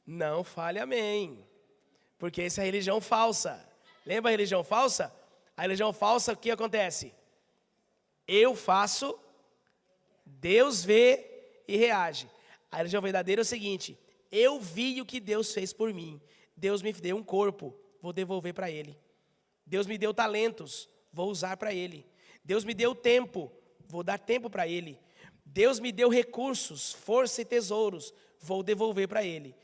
Não fale amém, porque essa é a religião falsa. Lembra a religião falsa? A religião falsa, o que acontece? Eu faço, Deus vê e reage. A religião verdadeira é o seguinte: eu vi o que Deus fez por mim. Deus me deu um corpo, vou devolver para Ele. Deus me deu talentos, vou usar para Ele. Deus me deu tempo, vou dar tempo para Ele. Deus me deu recursos, força e tesouros, vou devolver para Ele.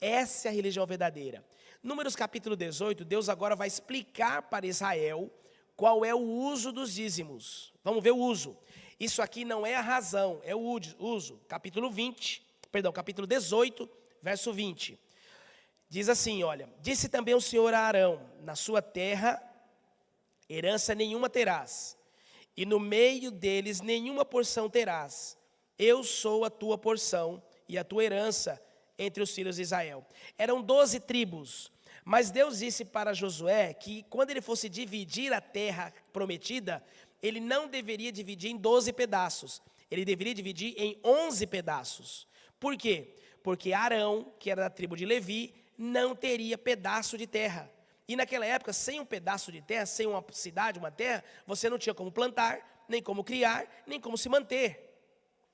Essa é a religião verdadeira. Números capítulo 18, Deus agora vai explicar para Israel qual é o uso dos dízimos. Vamos ver o uso. Isso aqui não é a razão, é o uso. Capítulo 18, verso 20. Diz assim, olha: disse também o Senhor a Arão: na sua terra herança nenhuma terás, e no meio deles nenhuma porção terás. Eu sou a tua porção e a tua herança entre os filhos de Israel. Eram 12 tribos, mas Deus disse para Josué que quando ele fosse dividir a terra prometida, ele não deveria dividir em 12 pedaços, ele deveria dividir em 11 pedaços. Por quê? Porque Arão, que era da tribo de Levi, não teria pedaço de terra. E naquela época, sem um pedaço de terra, sem uma cidade, uma terra, você não tinha como plantar, nem como criar, nem como se manter.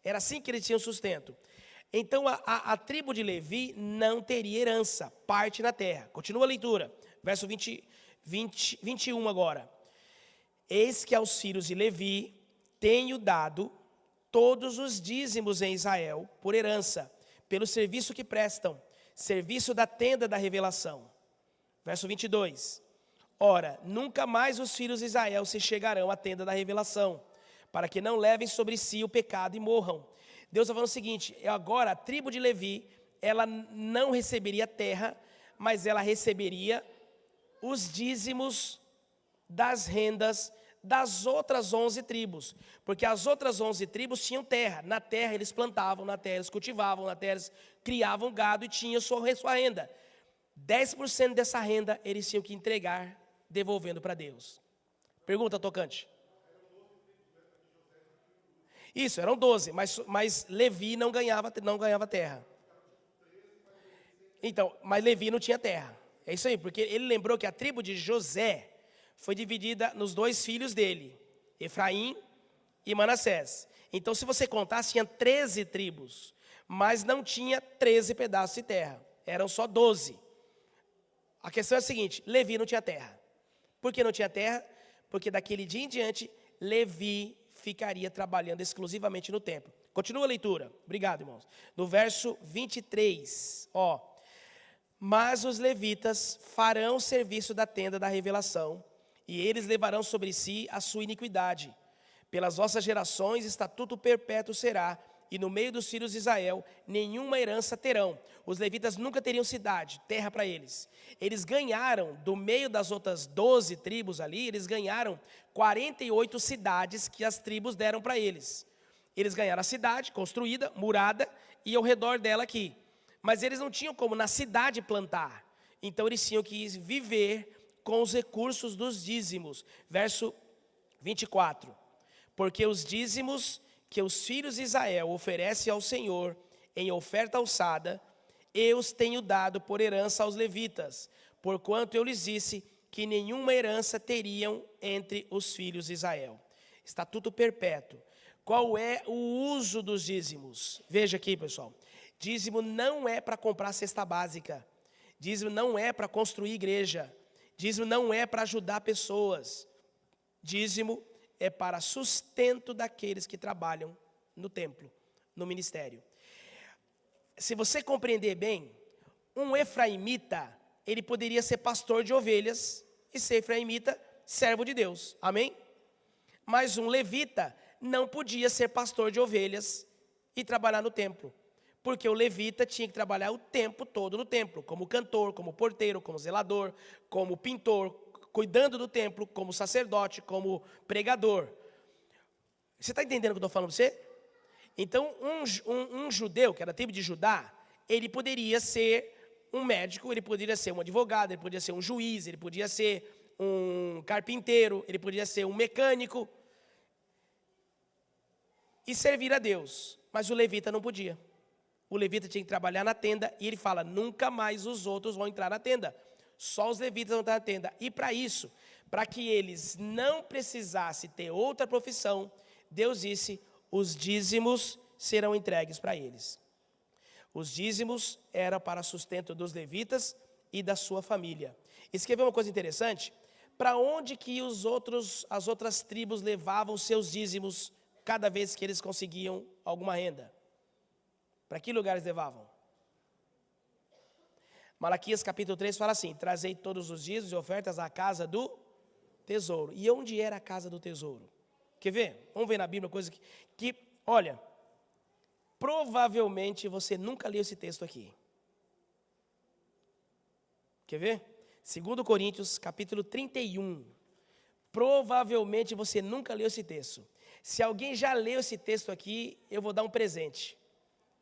Era assim que eles tinham sustento. Então a tribo de Levi não teria herança, parte na terra. Continua a leitura, verso 21 agora. Eis que aos filhos de Levi tenho dado todos os dízimos em Israel por herança, pelo serviço que prestam, serviço da tenda da revelação. Verso 22. Ora, nunca mais os filhos de Israel se chegarão à tenda da revelação, para que não levem sobre si o pecado e morram. Deus está falando o seguinte: agora a tribo de Levi, ela não receberia terra, mas ela receberia os dízimos das rendas das outras 11 tribos, porque as outras 11 tribos tinham terra. Na terra eles plantavam, na terra eles cultivavam, na terra eles criavam gado e tinham sua renda. 10% dessa renda eles tinham que entregar, devolvendo para Deus. Pergunta, tocante. Isso, eram 12, mas Levi não ganhava terra. Então, mas Levi não tinha terra. É isso aí, porque ele lembrou que a tribo de José foi dividida nos 2 filhos dele, Efraim e Manassés. Então, se você contar, tinha 13 tribos, mas não tinha 13 pedaços de terra, eram só 12. A questão é a seguinte, Levi não tinha terra. Por que não tinha terra? Porque daquele dia em diante, Levi ficaria trabalhando exclusivamente no templo. Continua a leitura, obrigado, irmãos. No verso 23, mas os levitas farão o serviço da tenda da revelação, e eles levarão sobre si a sua iniquidade. Pelas vossas gerações, estatuto perpétuo será, e no meio dos filhos de Israel, nenhuma herança terão. Os levitas nunca teriam cidade, terra para eles. Eles ganharam, do meio das outras 12 tribos ali, eles ganharam 48 cidades que as tribos deram para eles. Eles ganharam a cidade construída, murada, e ao redor dela aqui. Mas eles não tinham como na cidade plantar. Então eles tinham que viver com os recursos dos dízimos. Verso 24. Porque os dízimos que os filhos de Israel oferecem ao Senhor em oferta alçada, eu os tenho dado por herança aos levitas, porquanto eu lhes disse que nenhuma herança teriam entre os filhos de Israel. Estatuto perpétuo. Qual é o uso dos dízimos? Veja aqui, pessoal. Dízimo não é para comprar cesta básica. Dízimo não é para construir igreja. Dízimo não é para ajudar pessoas. Dízimo é para sustento daqueles que trabalham no templo, no ministério. Se você compreender bem, um efraimita, ele poderia ser pastor de ovelhas e ser efraimita, servo de Deus, amém? Mas um levita não podia ser pastor de ovelhas e trabalhar no templo, porque o levita tinha que trabalhar o tempo todo no templo, como cantor, como porteiro, como zelador, como pintor, cuidando do templo, como sacerdote, como pregador. Você está entendendo o que eu estou falando para você? Então, um judeu, que era da tribo de Judá, ele poderia ser um médico, ele poderia ser um advogado, ele poderia ser um juiz, ele podia ser um carpinteiro, ele podia ser um mecânico e servir a Deus. Mas o levita não podia. O levita tinha que trabalhar na tenda e ele fala, nunca mais os outros vão entrar na tenda. Só os levitas vão entrar na tenda. E para isso, para que eles não precisassem ter outra profissão, Deus disse, os dízimos serão entregues para eles. Os dízimos eram para sustento dos levitas e da sua família. E você quer ver uma coisa interessante? Para onde que as outras tribos levavam seus dízimos cada vez que eles conseguiam alguma renda? Para que lugares levavam? Malaquias capítulo 3 fala assim, trazei todos os dízimos e ofertas à casa do tesouro. E onde era a casa do tesouro? Quer ver? Vamos ver na Bíblia uma coisa que olha, provavelmente você nunca leu esse texto aqui. Quer ver? 2 Coríntios capítulo 31. Provavelmente você nunca leu esse texto. Se alguém já leu esse texto aqui, eu vou dar um presente.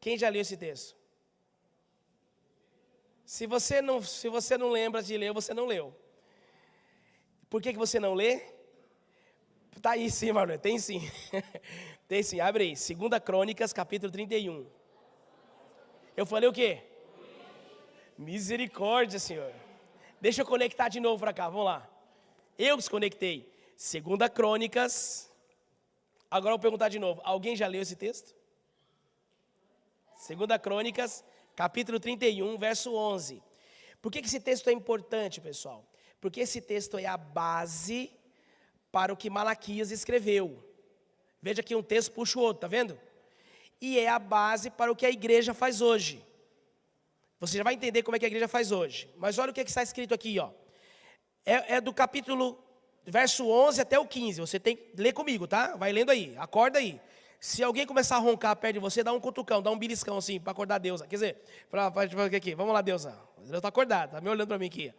Quem já leu esse texto? Se você não lembra de ler, você não leu. Por que você não lê? Está aí sim, Manuel, tem sim. Tem sim, abre aí. 2 Crônicas, capítulo 31. Eu falei o quê? Misericórdia, Senhor. Deixa eu conectar de novo para cá, vamos lá. Eu desconectei. 2 Crônicas. Agora eu vou perguntar de novo. Alguém já leu esse texto? 2 Crônicas, capítulo 31, verso 11. Por que esse texto é importante, pessoal? Porque esse texto é a base para o que Malaquias escreveu. Veja que um texto puxa o outro, tá vendo? E é a base para o que a igreja faz hoje. Você já vai entender como é que a igreja faz hoje. Mas olha o que está escrito aqui, ó. É do capítulo, verso 11 até o 15. Você tem que ler comigo, tá? Vai lendo aí, acorda aí. Se alguém começar a roncar perto de você, dá um cutucão, dá um beliscão assim, para acordar a Deusa. Quer dizer, para aqui, vamos lá, Deusa. Deus está acordado, está me olhando para mim aqui.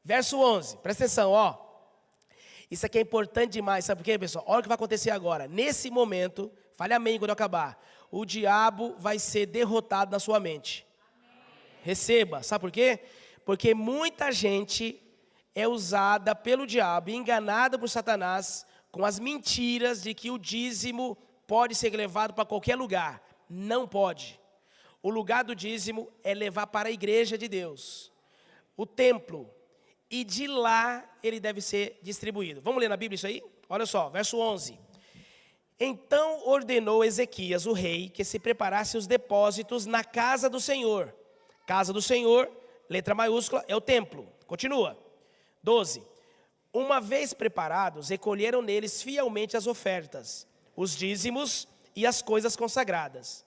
Verso 11, presta atenção, ó. Isso aqui é importante demais, sabe por quê, pessoal? Olha o que vai acontecer agora. Nesse momento, fale amém quando eu acabar. O diabo vai ser derrotado na sua mente. Receba, sabe por quê? Porque muita gente é usada pelo diabo, enganada por Satanás, com as mentiras de que o dízimo pode ser levado para qualquer lugar. Não pode. O lugar do dízimo é levar para a igreja de Deus, o templo, e de lá ele deve ser distribuído. Vamos ler na Bíblia isso aí? Olha só, verso 11. Então ordenou Ezequias, o rei, que se preparasse os depósitos na casa do Senhor. Casa do Senhor, letra maiúscula, é o templo. Continua. 12. Uma vez preparados, recolheram neles fielmente as ofertas, os dízimos e as coisas consagradas.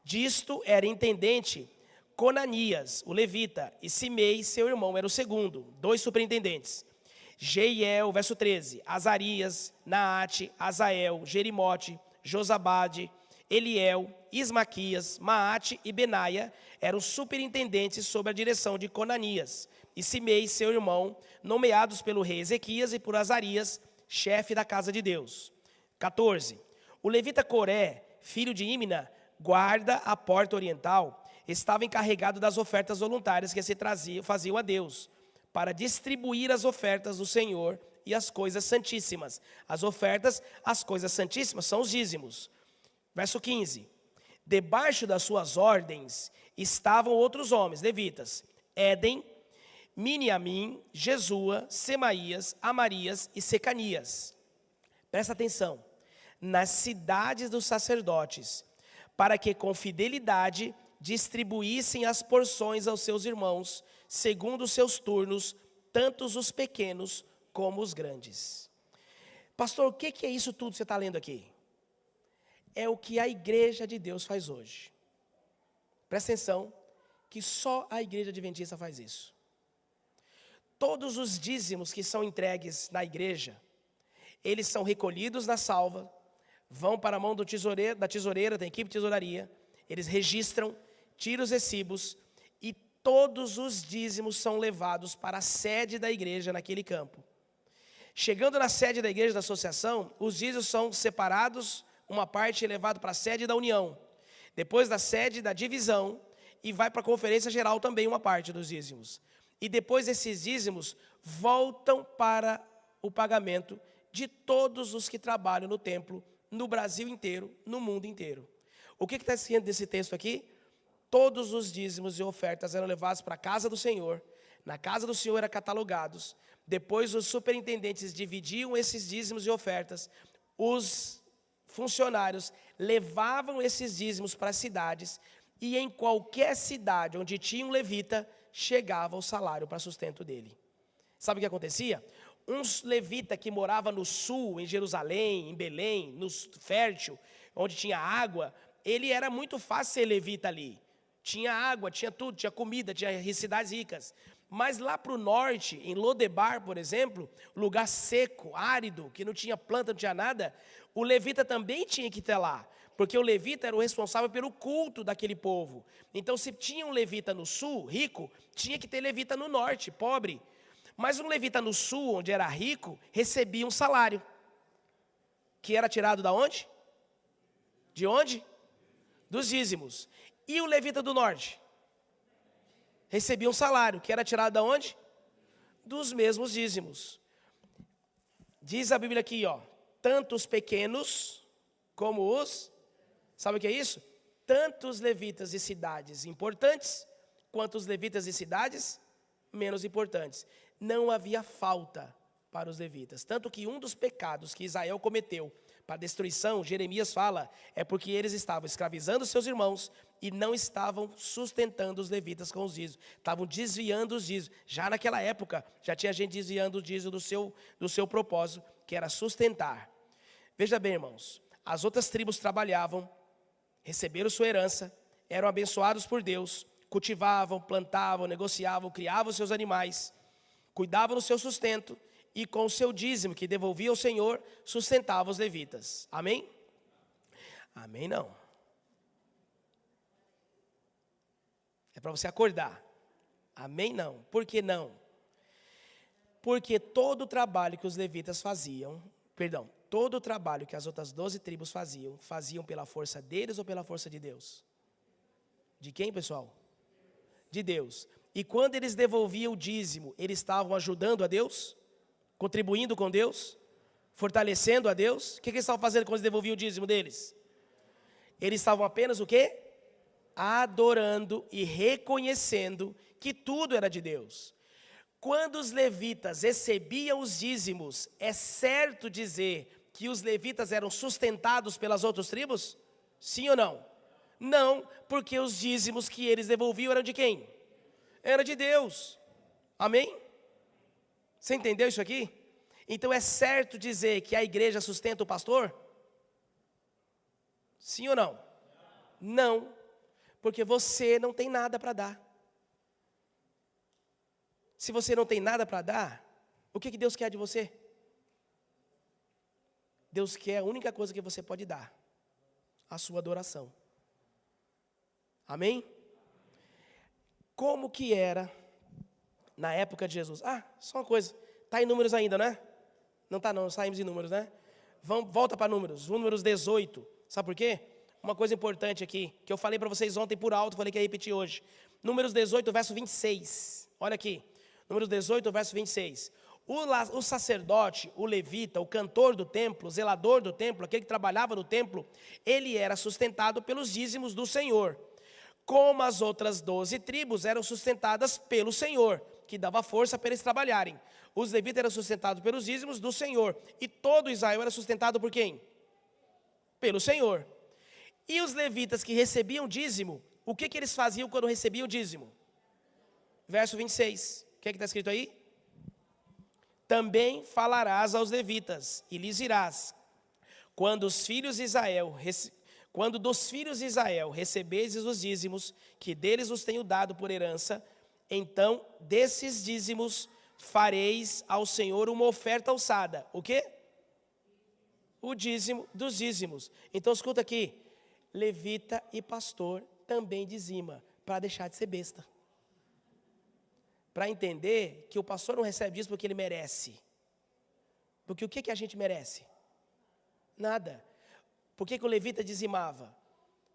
Disto era intendente Conanias, o levita, e Simei, seu irmão, era o segundo, 2 superintendentes. Jeiel, verso 13, Azarias, Naate, Azael, Jerimote, Josabade, Eliel, Ismaquias, Maate e Benaia eram superintendentes sob a direção de Conanias, e Simei, seu irmão, nomeados pelo rei Ezequias e por Azarias, chefe da casa de Deus. 14. O levita Coré, filho de Imna, guarda a porta oriental, estava encarregado das ofertas voluntárias que se faziam a Deus, para distribuir as ofertas do Senhor e as coisas santíssimas. As ofertas, as coisas santíssimas são os dízimos. Verso 15. Debaixo das suas ordens estavam outros homens, levitas, Éden, Miniamim, Jesua, Semaías, Amarias e Secanias. Presta atenção. Nas cidades dos sacerdotes, para que com fidelidade distribuíssem as porções aos seus irmãos, segundo os seus turnos, tanto os pequenos como os grandes. Pastor, o que é isso tudo que você está lendo aqui? É o que a igreja de Deus faz hoje. Presta atenção, que só a igreja adventista faz isso. Todos os dízimos que são entregues na igreja, eles são recolhidos na salva, vão para a mão da tesoureira, da equipe de tesouraria, eles registram, tiram os recibos e todos os dízimos são levados para a sede da igreja naquele campo. Chegando na sede da igreja da associação, os dízimos são separados, uma parte é levada para a sede da união, depois da sede da divisão, e vai para a conferência geral também uma parte dos dízimos. E depois esses dízimos voltam para o pagamento de todos os que trabalham no templo, no Brasil inteiro, no mundo inteiro. O que está escrito nesse texto aqui? Todos os dízimos e ofertas eram levados para a casa do Senhor. Na casa do Senhor eram catalogados. Depois os superintendentes dividiam esses dízimos e ofertas. Os funcionários levavam esses dízimos para as cidades. E em qualquer cidade onde tinha um levita, chegava o salário para sustento dele. Sabe o que acontecia? Um levita que morava no sul, em Jerusalém, em Belém, no fértil, onde tinha água, ele era muito fácil ser levita ali. Tinha água, tinha tudo, tinha comida, tinha cidades ricas. Mas lá para o norte, em Lodebar, por exemplo, lugar seco, árido, que não tinha planta, não tinha nada, o levita também tinha que estar lá, porque o levita era o responsável pelo culto daquele povo. Então, se tinha um levita no sul, rico, tinha que ter levita no norte, pobre. Mas um levita no sul, onde era rico, recebia um salário, que era tirado da onde? De onde? Dos dízimos. E o levita do norte? Recebia um salário, que era tirado da onde? Dos mesmos dízimos. Diz a Bíblia aqui, ó, tanto os pequenos como os, sabe o que é isso? Tanto os levitas de cidades importantes, quanto os levitas de cidades menos importantes. Não havia falta para os levitas. Tanto que um dos pecados que Israel cometeu para a destruição, Jeremias fala, é porque eles estavam escravizando seus irmãos e não estavam sustentando os levitas com os dízimos. Estavam desviando os dízimos. Já naquela época, já tinha gente desviando o dízimo do seu propósito, que era sustentar. Veja bem, irmãos, as outras tribos trabalhavam, receberam sua herança, eram abençoados por Deus, cultivavam, plantavam, negociavam, criavam seus animais, cuidavam do seu sustento, e com o seu dízimo que devolvia ao Senhor, sustentava os levitas. Amém? Amém não. É para você acordar. Amém não. Por que não? Porque todo o trabalho que os levitas faziam, todo o trabalho que as outras 12 tribos faziam pela força deles ou pela força de Deus? De quem, pessoal? De Deus. E quando eles devolviam o dízimo, eles estavam ajudando a Deus? Contribuindo com Deus? Fortalecendo a Deus? O que eles estavam fazendo quando eles devolviam o dízimo deles? Eles estavam apenas o quê? Adorando e reconhecendo que tudo era de Deus. Quando os levitas recebiam os dízimos, é certo dizer que os levitas eram sustentados pelas outras tribos? Sim ou não? Não, porque os dízimos que eles devolviam eram de quem? Era de Deus. Amém? Você entendeu isso aqui? Então é certo dizer que a igreja sustenta o pastor? Sim ou não? Não, porque você não tem nada para dar. Se você não tem nada para dar, o que Deus quer de você? Deus quer a única coisa que você pode dar: a sua adoração. Amém? Como que era na época de Jesus? Só uma coisa, está em Números ainda, né? Não está não, saímos em Números, né? Volta para Números 18. Sabe por quê? Uma coisa importante aqui, que eu falei para vocês ontem por alto, falei que ia repetir hoje. Números 18, verso 26. Olha aqui. Números 18, verso 26. O sacerdote, o levita, o cantor do templo, o zelador do templo, aquele que trabalhava no templo, ele era sustentado pelos dízimos do Senhor. Como as outras 12 tribos eram sustentadas pelo Senhor, que dava força para eles trabalharem. Os levitas eram sustentados pelos dízimos do Senhor. E todo Israel era sustentado por quem? Pelo Senhor. E os levitas que recebiam dízimo, o que eles faziam quando recebiam dízimo? Verso 26. O que está escrito aí? Também falarás aos levitas e lhes dirás: quando dos filhos de Israel recebedes os dízimos, que deles os tenho dado por herança, então desses dízimos fareis ao Senhor uma oferta alçada. O quê? O dízimo dos dízimos. Então escuta aqui, levita e pastor também dizima, para deixar de ser besta. Para entender que o pastor não recebe dízimo porque ele merece. Porque o que a gente merece? Nada. Por que o levita dizimava?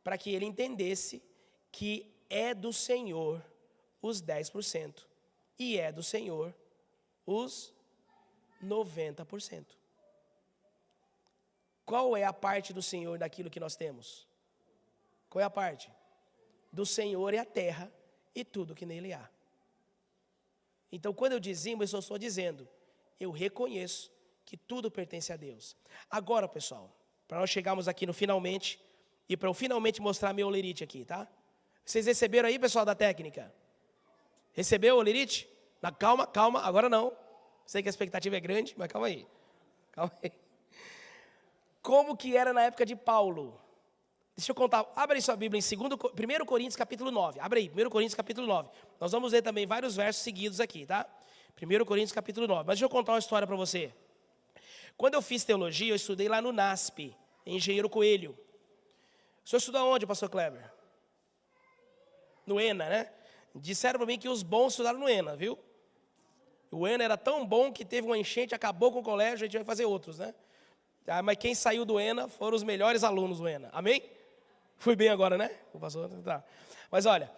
Para que ele entendesse que é do Senhor os 10% e é do Senhor os 90%. Qual é a parte do Senhor daquilo que nós temos? Qual é a parte? Do Senhor é a terra e tudo que nele há. Então, quando eu dizimo, eu só estou dizendo, eu reconheço que tudo pertence a Deus. Agora, pessoal, para nós chegarmos aqui no finalmente, e para eu finalmente mostrar meu olerite aqui, tá? Vocês receberam aí, pessoal da técnica? Recebeu o olerite? Calma, agora não. Sei que a expectativa é grande, mas calma aí. Como que era na época de Paulo? Deixa eu contar, abre aí sua Bíblia em 1 Coríntios capítulo 9. Abre aí, 1 Coríntios capítulo 9. Nós vamos ler também vários versos seguidos aqui, tá? 1 Coríntios capítulo 9. Mas deixa eu contar uma história para você. Quando eu fiz teologia, eu estudei lá no NASP, em Engenheiro Coelho. O senhor estudou onde, pastor Kleber? No ENA, né? Disseram para mim que os bons estudaram no ENA, viu? O ENA era tão bom que teve uma enchente, acabou com o colégio, a gente vai fazer outros, né? Mas quem saiu do ENA foram os melhores alunos do ENA. Amém? Fui bem agora, né? O pastor, tá. Mas olha,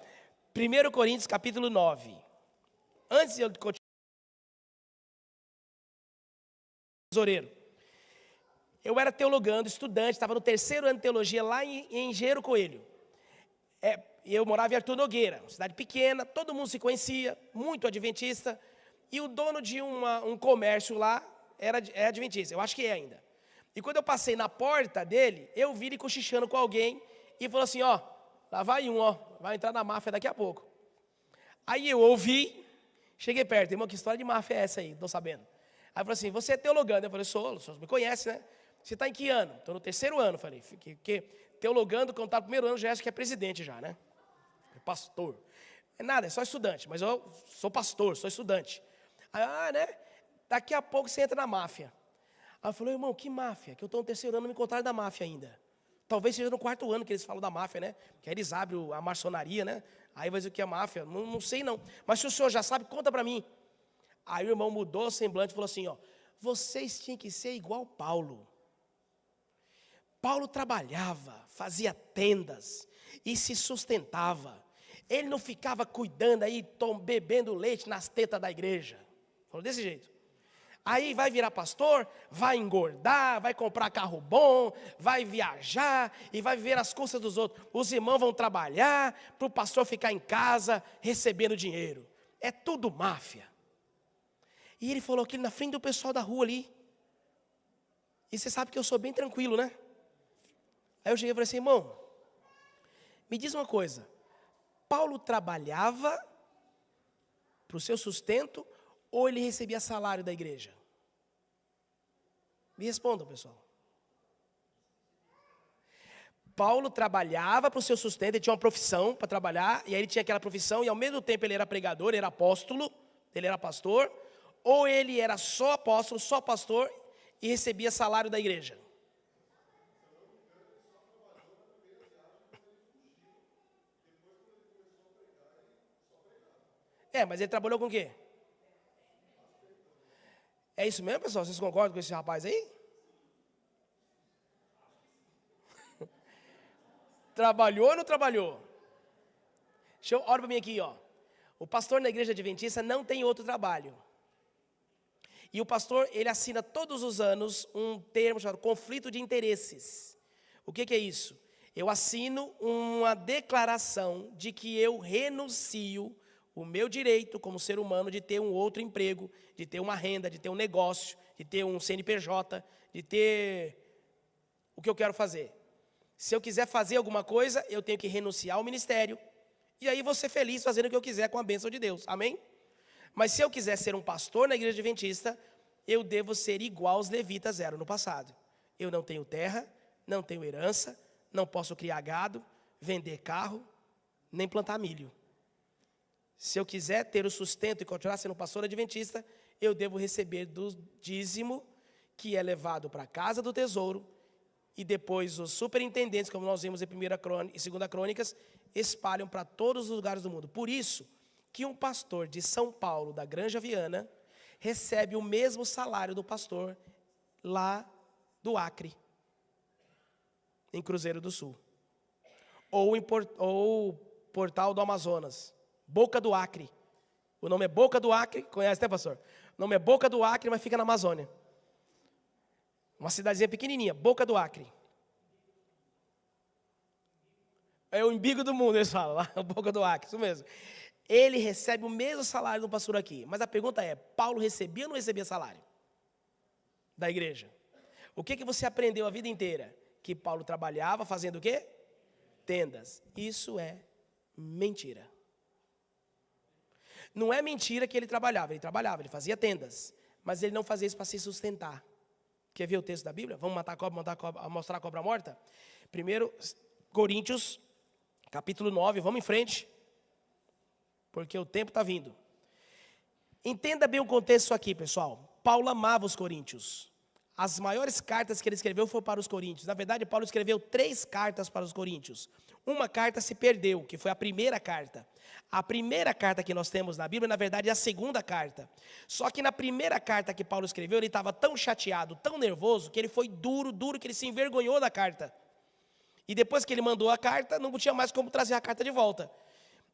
1 Coríntios capítulo 9. Antes de eu continuar, tesoureiro. Eu era teologando, estudante, estava no 3º ano de teologia lá em Engenheiro Coelho. E eu morava em Arthur Nogueira, uma cidade pequena, todo mundo se conhecia, muito adventista. E o dono de um comércio lá é adventista, eu acho que é ainda. E quando eu passei na porta dele, eu vi ele cochichando com alguém e falou assim, ó, lá vai vai entrar na máfia daqui a pouco. Aí eu ouvi, cheguei perto, irmão, que história de máfia é essa aí, não sabendo. Aí falou assim, você é teologando? Eu falei, sou, o senhor me conhece, né? Você está em que ano? Estou no 3º ano, falei, porque teologando, quando está no 1º ano, já acho que é presidente já, né? É pastor. É nada, é só estudante, mas eu sou pastor, sou estudante. Aí, né? Daqui a pouco você entra na máfia. Aí eu falei, irmão, que máfia? Que eu estou no 3º ano, não me contaram da máfia ainda. Talvez seja no 4º ano que eles falam da máfia, né? Que aí eles abrem a maçonaria, né? Aí vai dizer o que é máfia. Não sei não. Mas se o senhor já sabe, conta para mim. Aí o irmão mudou o semblante e falou assim, ó, vocês tinham que ser igual Paulo. Paulo trabalhava, fazia tendas e se sustentava. Ele não ficava cuidando aí, bebendo leite nas tetas da igreja. Falou desse jeito. Aí vai virar pastor, vai engordar, vai comprar carro bom, vai viajar e vai viver às custas dos outros. Os irmãos vão trabalhar para o pastor ficar em casa recebendo dinheiro. É tudo máfia. E ele falou aquilo na frente do pessoal da rua ali. E você sabe que eu sou bem tranquilo, né? Aí eu cheguei e falei assim, irmão, me diz uma coisa. Paulo trabalhava para o seu sustento ou ele recebia salário da igreja? Me respondam, pessoal. Paulo trabalhava para o seu sustento, ele tinha uma profissão para trabalhar, e aí ele tinha aquela profissão, e ao mesmo tempo ele era pregador, ele era apóstolo, ele era pastor, ou ele era só apóstolo, só pastor, e recebia salário da igreja? Mas ele trabalhou com o quê? É isso mesmo, pessoal? Vocês concordam com esse rapaz aí? Trabalhou ou não trabalhou? Olha para mim aqui, ó. O pastor na igreja adventista não tem outro trabalho. E o pastor, ele assina todos os anos um termo chamado conflito de interesses. O que é isso? Eu assino uma declaração de que eu renuncio o meu direito como ser humano de ter um outro emprego, de ter uma renda, de ter um negócio, de ter um CNPJ, de ter o que eu quero fazer. Se eu quiser fazer alguma coisa, eu tenho que renunciar ao ministério. E aí vou ser feliz fazendo o que eu quiser com a bênção de Deus. Amém? Mas se eu quiser ser um pastor na igreja adventista, eu devo ser igual aos levitas eram no passado. Eu não tenho terra, não tenho herança, não posso criar gado, vender carro, nem plantar milho. Se eu quiser ter o sustento e continuar sendo pastor adventista, eu devo receber do dízimo que é levado para a casa do tesouro, e depois os superintendentes, como nós vimos em 1ª Crônica e 2ª Crônicas, espalham para todos os lugares do mundo. Por isso que um pastor de São Paulo, da Granja Viana, recebe o mesmo salário do pastor lá do Acre, em Cruzeiro do Sul. Ou Portal do Amazonas, Boca do Acre. O nome é Boca do Acre, conhece, né, pastor? O nome é Boca do Acre, mas fica na Amazônia. Uma cidadezinha pequenininha, Boca do Acre. É o umbigo do mundo, eles falam, lá, Boca do Acre, isso mesmo. Ele recebe o mesmo salário do pastor aqui. Mas a pergunta é, Paulo recebia ou não recebia salário da igreja? O que você aprendeu a vida inteira? Que Paulo trabalhava fazendo o quê? Tendas. Isso é mentira. Não é mentira que ele trabalhava, ele fazia tendas. Mas ele não fazia isso para se sustentar. Quer ver o texto da Bíblia? Vamos mostrar a cobra morta? 1 Coríntios, capítulo 9, vamos em frente. Porque o tempo está vindo. Entenda bem o contexto aqui, pessoal. Paulo amava os coríntios. As maiores cartas que ele escreveu foram para os coríntios. Na verdade, Paulo escreveu 3 cartas para os coríntios. Uma carta se perdeu, que foi a primeira carta. A primeira carta que nós temos na Bíblia, na verdade, é a segunda carta. Só que na primeira carta que Paulo escreveu, ele estava tão chateado, tão nervoso, que ele foi duro, que ele se envergonhou da carta. E depois que ele mandou a carta, não tinha mais como trazer a carta de volta.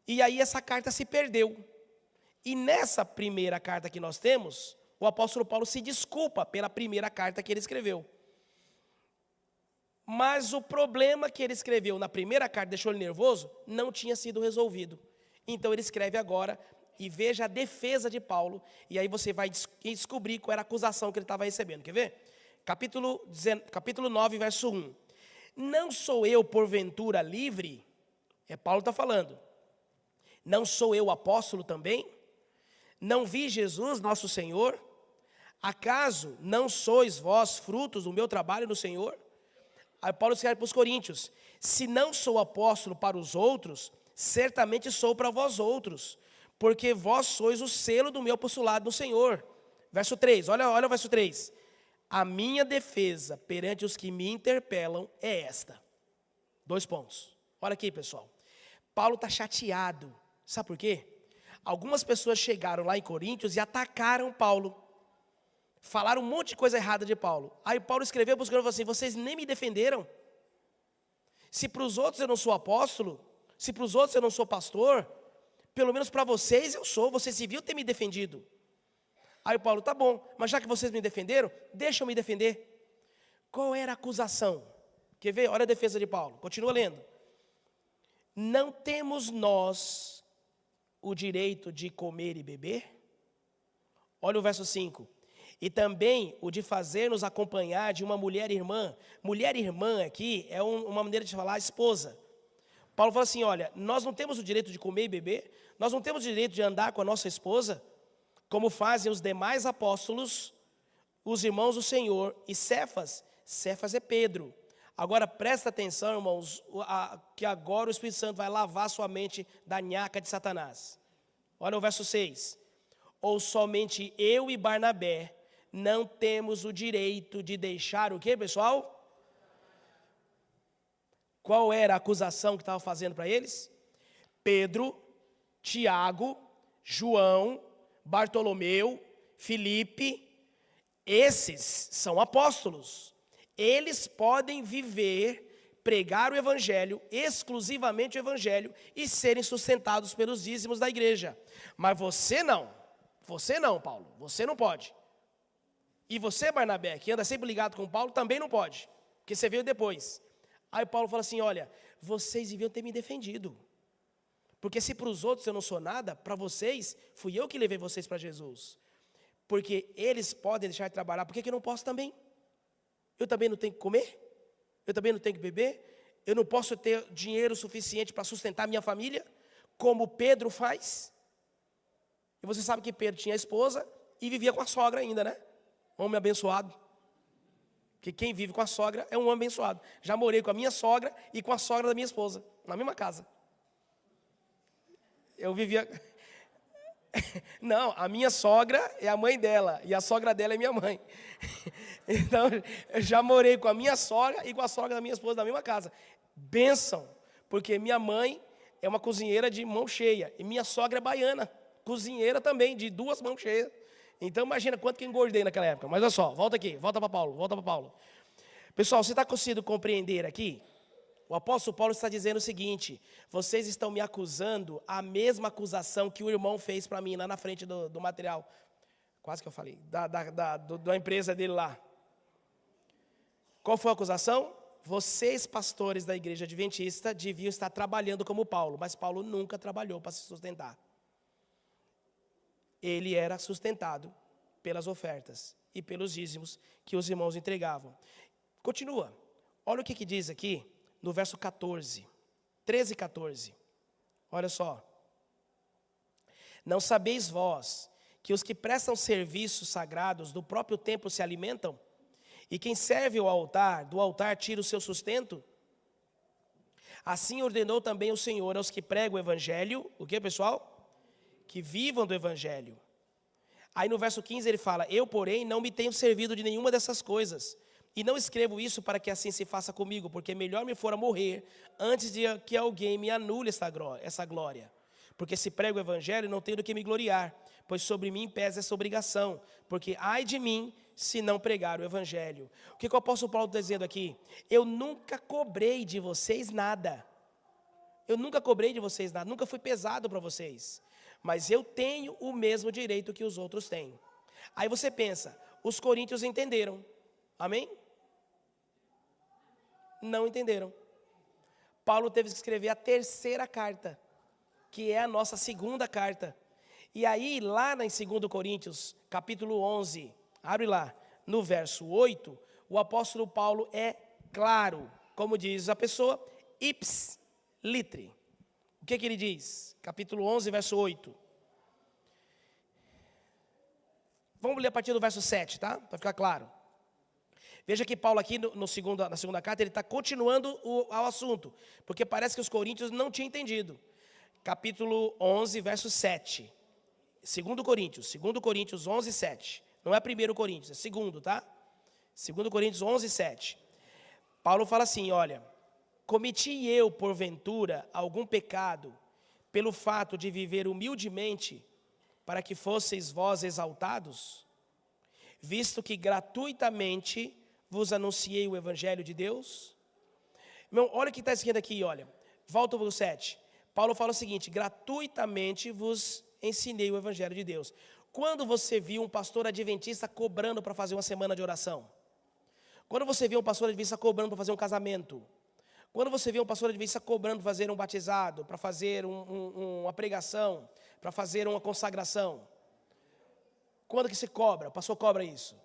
E aí essa carta se perdeu. E nessa primeira carta que nós temos, o apóstolo Paulo se desculpa pela primeira carta que ele escreveu. Mas o problema que ele escreveu na primeira carta, deixou ele nervoso, não tinha sido resolvido. Então ele escreve agora, e veja a defesa de Paulo, e aí você vai descobrir qual era a acusação que ele estava recebendo. Quer ver? Capítulo 9, verso 1. Não sou eu, porventura, livre? Paulo está falando. Não sou eu apóstolo também? Não vi Jesus, nosso Senhor? Acaso não sois vós frutos do meu trabalho no Senhor? Aí Paulo escreve para os coríntios, se não sou apóstolo para os outros, certamente sou para vós outros, porque vós sois o selo do meu apostolado no Senhor. Verso 3, olha o verso 3. A minha defesa perante os que me interpelam é esta. 2 pontos. Olha aqui, pessoal. Paulo está chateado. Sabe por quê? Algumas pessoas chegaram lá em Coríntios e atacaram Paulo. Falaram um monte de coisa errada de Paulo. Aí Paulo escreveu para os coríntios assim, vocês nem me defenderam. Se para os outros eu não sou apóstolo, se para os outros eu não sou pastor, pelo menos para vocês eu sou, vocês deviam ter me defendido. Aí Paulo, tá bom, mas já que vocês me defenderam, deixa eu me defender. Qual era a acusação? Quer ver? Olha a defesa de Paulo, continua lendo. Não temos nós o direito de comer e beber? Olha o verso 5. E também o de fazer-nos acompanhar de uma mulher irmã. Mulher irmã aqui é uma maneira de falar esposa. Paulo fala assim, olha, nós não temos o direito de comer e beber, nós não temos o direito de andar com a nossa esposa, como fazem os demais apóstolos, os irmãos do Senhor, e Cefas é Pedro. Agora presta atenção, irmãos, que agora o Espírito Santo vai lavar sua mente da nhaca de Satanás. Olha o verso 6. Ou somente eu e Barnabé não temos o direito de deixar o quê, pessoal? Qual era a acusação que estava fazendo para eles? Pedro, Tiago, João, Bartolomeu, Filipe, esses são apóstolos. Eles podem viver, pregar o evangelho, exclusivamente o evangelho, e serem sustentados pelos dízimos da igreja. Mas você não, Paulo, você não pode. E você, Barnabé, que anda sempre ligado com Paulo, também não pode, porque você veio depois. Aí Paulo fala assim, olha, vocês deviam ter me defendido. Porque se para os outros eu não sou nada, para vocês, fui eu que levei vocês para Jesus. Porque eles podem deixar de trabalhar, por que eu não posso também? Eu também não tenho que comer? Eu também não tenho que beber? Eu não posso ter dinheiro suficiente para sustentar minha família? Como Pedro faz? E você sabe que Pedro tinha esposa e vivia com a sogra ainda, né? Homem abençoado. Porque quem vive com a sogra é um homem abençoado. Já morei com a minha sogra e com a sogra da minha esposa, na mesma casa. Eu vivia... Não, a minha sogra é a mãe dela e a sogra dela é minha mãe. Então, eu já morei com a minha sogra e com a sogra da minha esposa na mesma casa. Bênção, porque minha mãe é uma cozinheira de mão cheia e minha sogra é baiana, cozinheira também, de 2 mãos cheias. Então, imagina quanto que eu engordei naquela época. Mas olha só, volta aqui, volta para Paulo. Pessoal, você está conseguindo compreender aqui? O apóstolo Paulo está dizendo o seguinte, vocês estão me acusando a mesma acusação que o irmão fez para mim lá na frente do material, quase que eu falei, da empresa dele lá. Qual foi a acusação? Vocês, pastores da igreja adventista, deviam estar trabalhando como Paulo, mas Paulo nunca trabalhou para se sustentar. Ele era sustentado pelas ofertas e pelos dízimos que os irmãos entregavam. Continua, olha o que diz aqui, no verso 14, 13 e 14, olha só. Não sabeis vós que os que prestam serviços sagrados do próprio templo se alimentam? E quem serve ao altar, do altar tira o seu sustento? Assim ordenou também o Senhor aos que pregam o evangelho, o que, pessoal? Que vivam do evangelho. Aí no verso 15 ele fala, eu porém não me tenho servido de nenhuma dessas coisas, e não escrevo isso para que assim se faça comigo, porque melhor me fora morrer antes de que alguém me anule essa glória. Porque se prego o evangelho, não tenho do que me gloriar, pois sobre mim pesa essa obrigação, porque ai de mim se não pregar o evangelho. O que o apóstolo Paulo está dizendo aqui? Eu nunca cobrei de vocês nada. Nunca fui pesado para vocês. Mas eu tenho o mesmo direito que os outros têm. Aí você pensa, os coríntios entenderam. Amém? Não entenderam. Paulo teve que escrever a 3ª carta, que é a nossa 2ª carta. E aí, lá em 2 Coríntios, capítulo 11, abre lá, no verso 8, o apóstolo Paulo é claro, como diz a pessoa, ips litre. O que ele diz? Capítulo 11, verso 8. Vamos ler a partir do verso 7, tá? Para ficar claro. Veja que Paulo aqui na segunda carta, ele está continuando o assunto, porque parece que os coríntios não tinham entendido. Capítulo 11, verso 7. 2 Coríntios 11, 7. Não é 1 Coríntios, é 2, tá? 2 Coríntios 11, 7. Paulo fala assim, olha, cometi eu, porventura, algum pecado, pelo fato de viver humildemente, para que fosseis vós exaltados? Visto que gratuitamente vos anunciei o evangelho de Deus? Irmão, olha o que está escrito aqui, olha. Volta para o 7. Paulo fala o seguinte, gratuitamente vos ensinei o evangelho de Deus. Quando você viu um pastor adventista cobrando para fazer uma semana de oração? Quando você viu um pastor adventista cobrando para fazer um casamento? Quando você viu um pastor adventista cobrando para fazer um batizado, para fazer uma pregação, para fazer uma consagração? Quando que se cobra? O pastor cobra isso?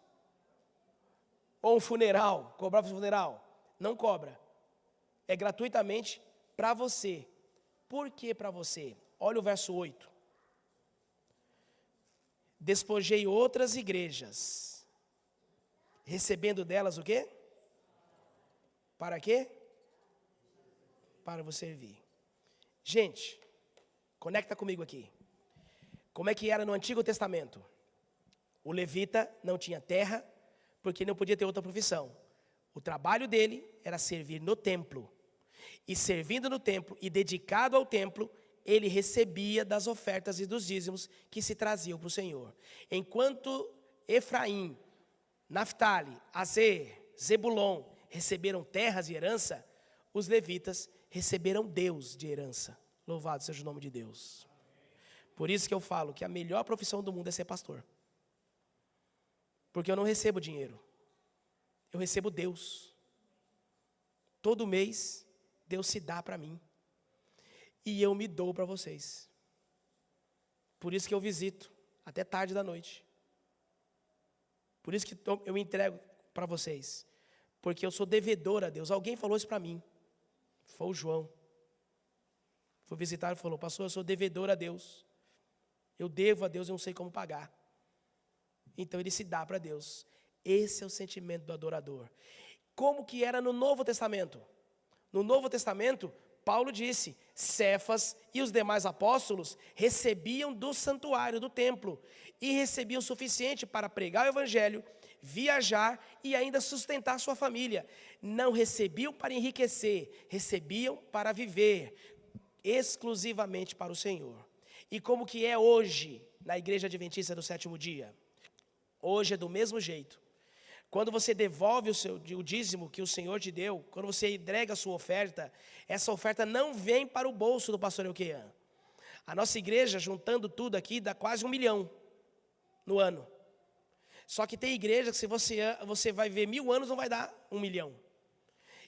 Ou um funeral, cobrar para o funeral? Não cobra. É gratuitamente para você. Por que para você? Olha o verso 8. Despojei outras igrejas, recebendo delas o quê? Para quê? Para vos servir. Gente, conecta comigo aqui. Como é que era no Antigo Testamento? O levita não tinha terra, porque não podia ter outra profissão. O trabalho dele era servir no templo. E servindo no templo e dedicado ao templo, ele recebia das ofertas e dos dízimos que se traziam para o Senhor. Enquanto Efraim, Naftali, Aser, Zebulon receberam terras e herança, os levitas receberam Deus de herança. Louvado seja o nome de Deus. Por isso que eu falo que a melhor profissão do mundo é ser pastor. Porque eu não recebo dinheiro. Eu recebo Deus. Todo mês, Deus se dá para mim. E eu me dou para vocês. Por isso que eu visito até tarde da noite. Por isso que eu me entrego para vocês. Porque eu sou devedor a Deus. Alguém falou isso para mim. Foi o João. Foi visitar e falou: pastor, eu sou devedor a Deus. Eu devo a Deus e não sei como pagar. Então ele se dá para Deus. Esse é o sentimento do adorador. Como que era no Novo Testamento? No Novo Testamento, Paulo disse: Cefas e os demais apóstolos recebiam do santuário, do templo, e recebiam o suficiente para pregar o evangelho, viajar e ainda sustentar sua família. Não recebiam para enriquecer, recebiam para viver exclusivamente para o Senhor. E como que é hoje na Igreja Adventista do Sétimo Dia? Hoje é do mesmo jeito. Quando você devolve o dízimo que o Senhor te deu, quando você entrega a sua oferta, essa oferta não vem para o bolso do pastor Euquean. A nossa igreja, juntando tudo aqui, dá quase 1 milhão no ano. Só que tem igreja que se você vai ver 1000 anos, não vai dar 1 milhão.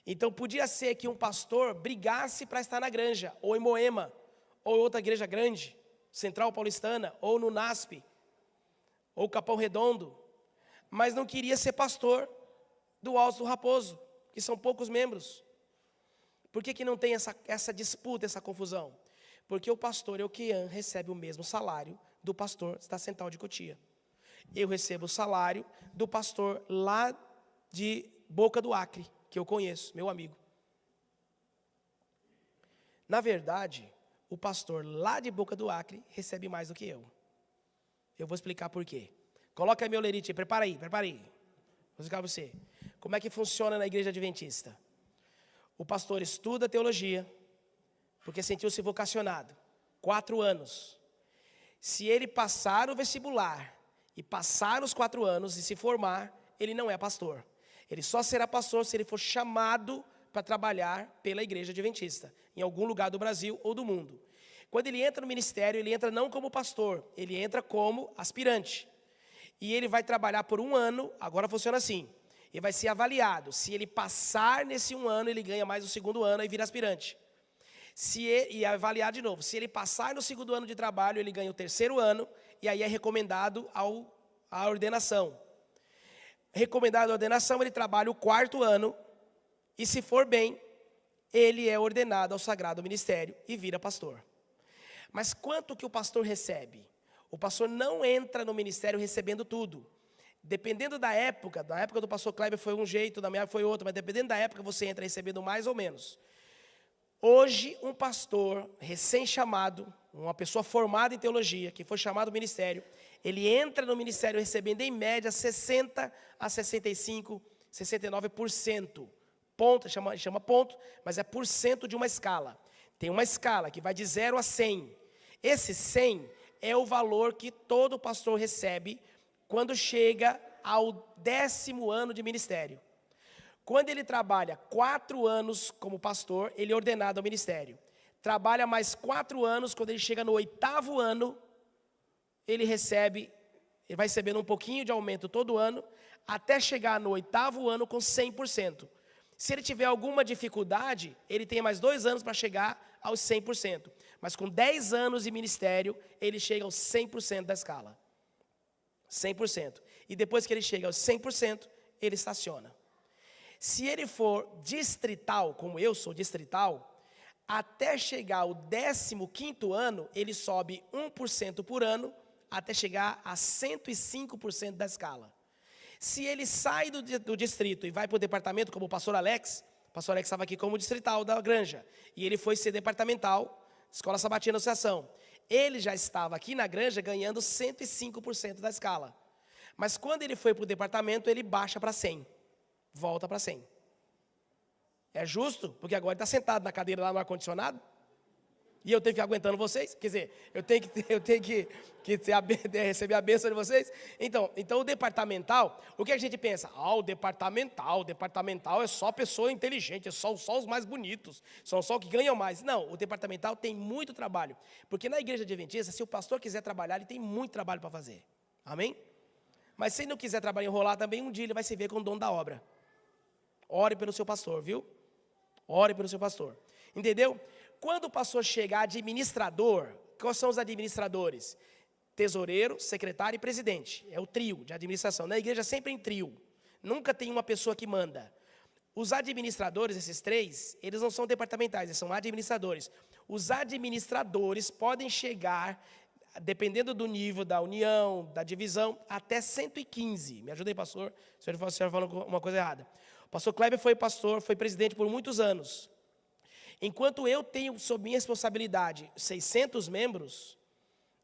Então podia ser que um pastor brigasse para estar na Granja, ou em Moema, ou em outra igreja grande, Central Paulistana, ou no NASP, ou Capão Redondo, mas não queria ser pastor do Alto do Raposo, que são poucos membros. Por que não tem essa disputa, essa confusão? Porque o pastor Euquean recebe o mesmo salário do pastor da Central de Cotia. Eu recebo o salário do pastor lá de Boca do Acre, que eu conheço, meu amigo. Na verdade, o pastor lá de Boca do Acre recebe mais do que eu. Eu vou explicar por quê. Coloca aí meu lerite, prepara aí. Vou explicar para você. Como é que funciona na igreja adventista? O pastor estuda teologia, porque sentiu-se vocacionado. 4 anos. Se ele passar o vestibular, e passar os 4 anos, e se formar, ele não é pastor. Ele só será pastor se ele for chamado para trabalhar pela igreja adventista, em algum lugar do Brasil ou do mundo. Quando ele entra no ministério, ele entra não como pastor, ele entra como aspirante. E ele vai trabalhar por 1 ano, agora funciona assim, ele vai ser avaliado. Se ele passar nesse 1 ano, ele ganha mais o 2º ano e vira aspirante. E avaliar de novo. Se ele passar no 2º ano de trabalho, ele ganha o 3º ano, e aí é recomendado à ordenação. Recomendado à ordenação, ele trabalha o 4º ano, e se for bem, ele é ordenado ao sagrado ministério e vira pastor. Mas quanto que o pastor recebe? O pastor não entra no ministério recebendo tudo. Dependendo da época do pastor Kleber foi um jeito, da minha foi outro, mas dependendo da época você entra recebendo mais ou menos. Hoje, um pastor recém-chamado, uma pessoa formada em teologia, que foi chamado ao ministério, ele entra no ministério recebendo em média 60 a 65, 69%. Ponto, chama ponto, mas é por cento de uma escala. Tem uma escala que vai de 0 a 100. Esse 100 é o valor que todo pastor recebe quando chega ao 10º ano de ministério. Quando ele trabalha 4 anos como pastor, ele é ordenado ao ministério. Trabalha mais 4 anos, quando ele chega no 8º ano, ele recebe ele vai recebendo um pouquinho de aumento todo ano, até chegar no 8º ano com 100%. Se ele tiver alguma dificuldade, ele tem mais 2 anos para chegar aos 100%. Mas com 10 anos de ministério, ele chega aos 100% da escala. 100%. E depois que ele chega aos 100%, ele estaciona. Se ele for distrital, como eu sou distrital, até chegar ao 15º ano, ele sobe 1% por ano, até chegar a 105% da escala. Se ele sai do distrito e vai para o departamento, como o pastor Alex estava aqui como distrital da Granja, e ele foi ser departamental, Escola Sabatina Associação. Ele já estava aqui na Granja ganhando 105% da escala. Mas quando ele foi para o departamento, ele baixa para 100. Volta para 100. É justo? Porque agora ele está sentado na cadeira lá no ar-condicionado. E eu tenho que ir aguentando vocês. Quer dizer, eu tenho que receber a bênção de vocês. Então o departamental, o que a gente pensa? O departamental é só pessoa inteligente, é só os mais bonitos, são só os que ganham mais. Não, o departamental tem muito trabalho. Porque na igreja adventista, se o pastor quiser trabalhar, ele tem muito trabalho para fazer. Amém? Mas se ele não quiser trabalhar e enrolar também, um dia ele vai se ver como dono da obra. Ore pelo seu pastor, viu? Ore pelo seu pastor. Entendeu? Quando o pastor chega administrador, quais são os administradores? Tesoureiro, secretário e presidente. É o trio de administração. Na igreja sempre em trio. Nunca tem uma pessoa que manda. Os administradores, esses 3, eles não são departamentais, eles são administradores. Os administradores podem chegar, dependendo do nível da união, da divisão, até 115. Me ajuda aí, pastor. O senhor falou uma coisa errada. O pastor Kleber foi pastor, foi presidente por muitos anos. Enquanto eu tenho sob minha responsabilidade 600 membros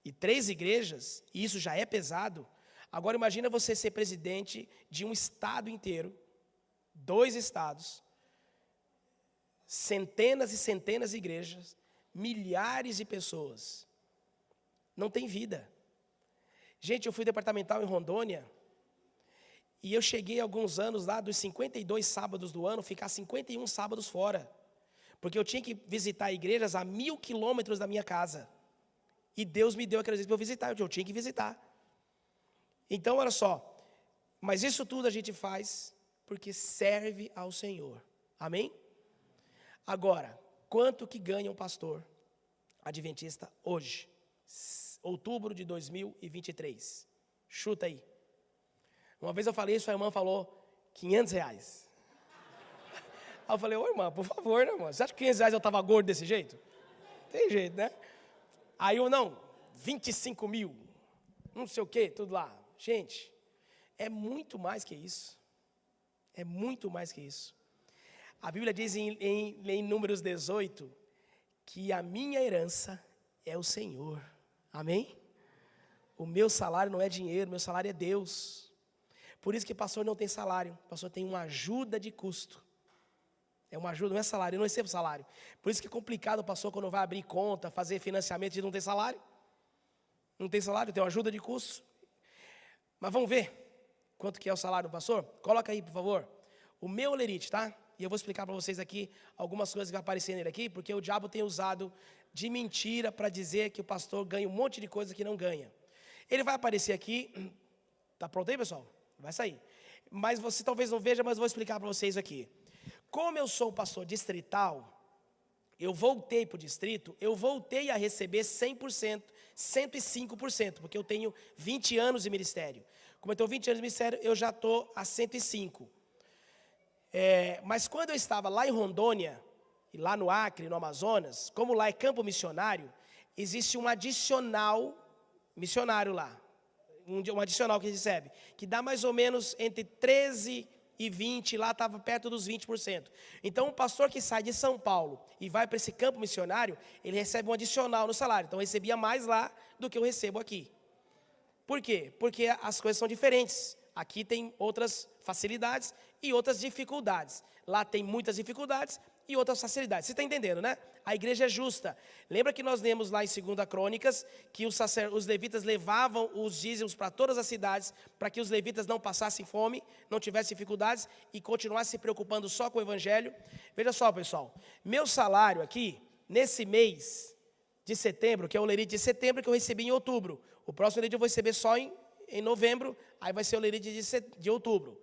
e 3 igrejas, e isso já é pesado, agora imagina você ser presidente de um estado inteiro, 2 estados, centenas e centenas de igrejas, milhares de pessoas. Não tem vida. Gente, eu fui departamental em Rondônia, e eu cheguei alguns anos lá, dos 52 sábados do ano, ficar 51 sábados fora. Porque eu tinha que visitar igrejas a 1000 quilômetros da minha casa. E Deus me deu aquelas vezes para eu visitar, eu tinha que visitar. Então, olha só, mas isso tudo a gente faz porque serve ao Senhor. Amém? Agora, quanto que ganha um pastor adventista hoje? Outubro de 2023. Chuta aí. Uma vez eu falei isso, a irmã falou R$500. Aí eu falei, ô irmã, por favor, né, irmã? Você acha que R$500 eu estava gordo desse jeito? Tem jeito, né? Aí eu, não, 25 mil, não sei o quê, tudo lá. Gente, é muito mais que isso. É muito mais que isso. A Bíblia diz em Números 18, que a minha herança é o Senhor. Amém? O meu salário não é dinheiro, meu salário é Deus. Por isso que pastor não tem salário, pastor tem uma ajuda de custo. É uma ajuda, não é salário, eu não recebo salário. Por isso que é complicado o pastor quando vai abrir conta, fazer financiamento e não tem salário. Não tem salário, tem uma ajuda de custo. Mas vamos ver quanto que é o salário do pastor? Coloca aí, por favor. O meu olerite, tá? E eu vou explicar para vocês aqui algumas coisas que vai aparecer nele aqui, porque o diabo tem usado de mentira para dizer que o pastor ganha um monte de coisa que não ganha. Ele vai aparecer aqui. Tá pronto aí, pessoal? Vai sair. Mas você talvez não veja, mas vou explicar para vocês aqui. Como eu sou pastor distrital, eu voltei para o distrito, eu voltei a receber 100%, 105%, porque eu tenho 20 anos de ministério. Como eu tenho 20 anos de ministério, eu já estou a 105%. Mas quando eu estava lá em Rondônia, e lá no Acre, no Amazonas, como lá é campo missionário, existe um adicional missionário lá. Um adicional que recebe, que dá mais ou menos entre 13 e 20, lá estava perto dos 20%. Então, um pastor que sai de São Paulo e vai para esse campo missionário, ele recebe um adicional no salário. Então, eu recebia mais lá do que eu recebo aqui. Por quê? Porque as coisas são diferentes. Aqui tem outras facilidades e outras dificuldades. Lá tem muitas dificuldades e outras facilidades. Você está entendendo, né? A igreja é justa. Lembra que nós lemos lá em 2 Crônicas que os levitas levavam os dízimos para todas as cidades, para que os levitas não passassem fome, não tivessem dificuldades e continuassem se preocupando só com o evangelho. Veja só, pessoal, meu salário aqui, nesse mês de setembro, que é o lerite de setembro que eu recebi em outubro, o próximo lerite eu vou receber só em em novembro, aí vai ser o lerite de outubro.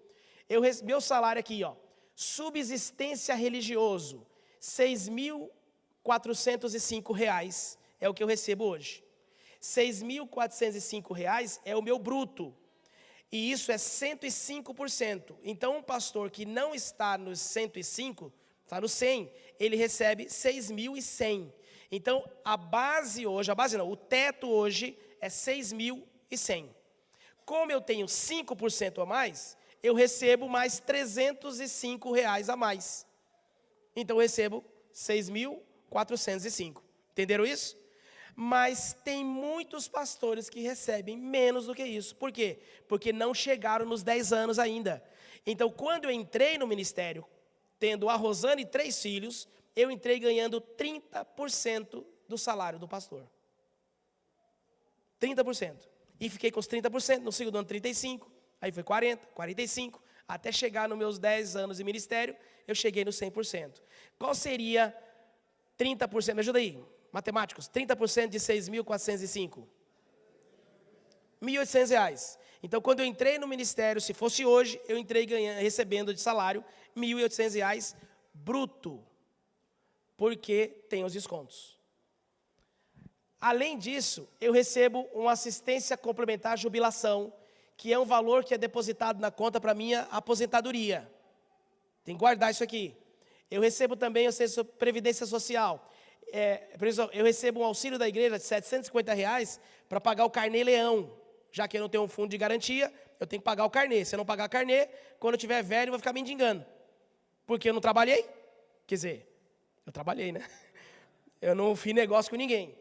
Meu salário aqui, ó, subsistência religioso, R$ 6.405 é o que eu recebo hoje. R$ 6.405 é o meu bruto. E isso é 105%. Então, um pastor que não está nos 105, está no 100, ele recebe 6.100. Então, o teto hoje é 6.100. Como eu tenho 5% a mais, eu recebo mais R$ 305 a mais. Então, eu recebo 6.405. Entenderam isso? Mas tem muitos pastores que recebem menos do que isso. Por quê? Porque não chegaram nos 10 anos ainda. Então, quando eu entrei no ministério, tendo a Rosane e 3 filhos, eu entrei ganhando 30% do salário do pastor. 30%. E fiquei com os 30%, no segundo ano 35%, aí foi 40%, 45%, até chegar nos meus 10 anos de ministério, eu cheguei no 100%. Qual seria 30%? Me ajuda aí. Matemáticos, 30% de 6.405. R$ 1.800. Então, quando eu entrei no ministério, se fosse hoje, eu entrei recebendo de salário R$ 1.800 bruto, porque tem os descontos. Além disso, eu recebo uma assistência complementar jubilação, que é um valor que é depositado na conta para minha aposentadoria. Tem que guardar isso aqui. Eu recebo também previdência social. Eu recebo um auxílio da igreja de R$ 750 para pagar o carnê leão. Já que eu não tenho um fundo de garantia, eu tenho que pagar o carnê. Se eu não pagar o carnê, quando eu tiver velho, eu vou ficar mendigando. Porque eu não trabalhei. Quer dizer, eu trabalhei, né? Eu não fiz negócio com ninguém.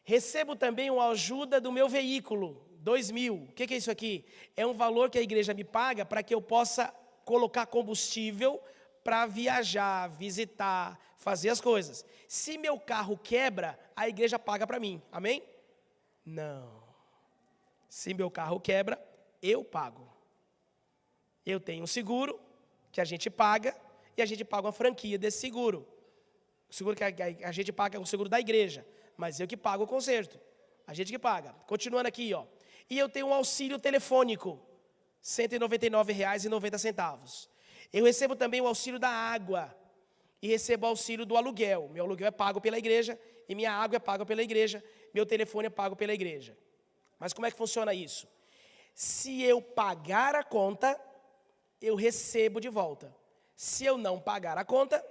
Recebo também uma ajuda do meu veículo, 2.000. O que é isso aqui? É um valor que a igreja me paga para que eu possa colocar combustível para viajar, visitar, fazer as coisas. Se meu carro quebra, a igreja paga para mim. Amém? Não. Se meu carro quebra, eu pago. Eu tenho um seguro que a gente paga e a gente paga uma franquia desse seguro. O seguro que a gente paga é o seguro da igreja, mas eu que pago o conserto. A gente que paga. Continuando aqui, ó. E eu tenho um auxílio telefônico, R$ 199,90. Eu recebo também o auxílio da água e recebo o auxílio do aluguel. Meu aluguel é pago pela igreja e minha água é paga pela igreja. Meu telefone é pago pela igreja. Mas como é que funciona isso? Se eu pagar a conta, eu recebo de volta. Se eu não pagar a conta,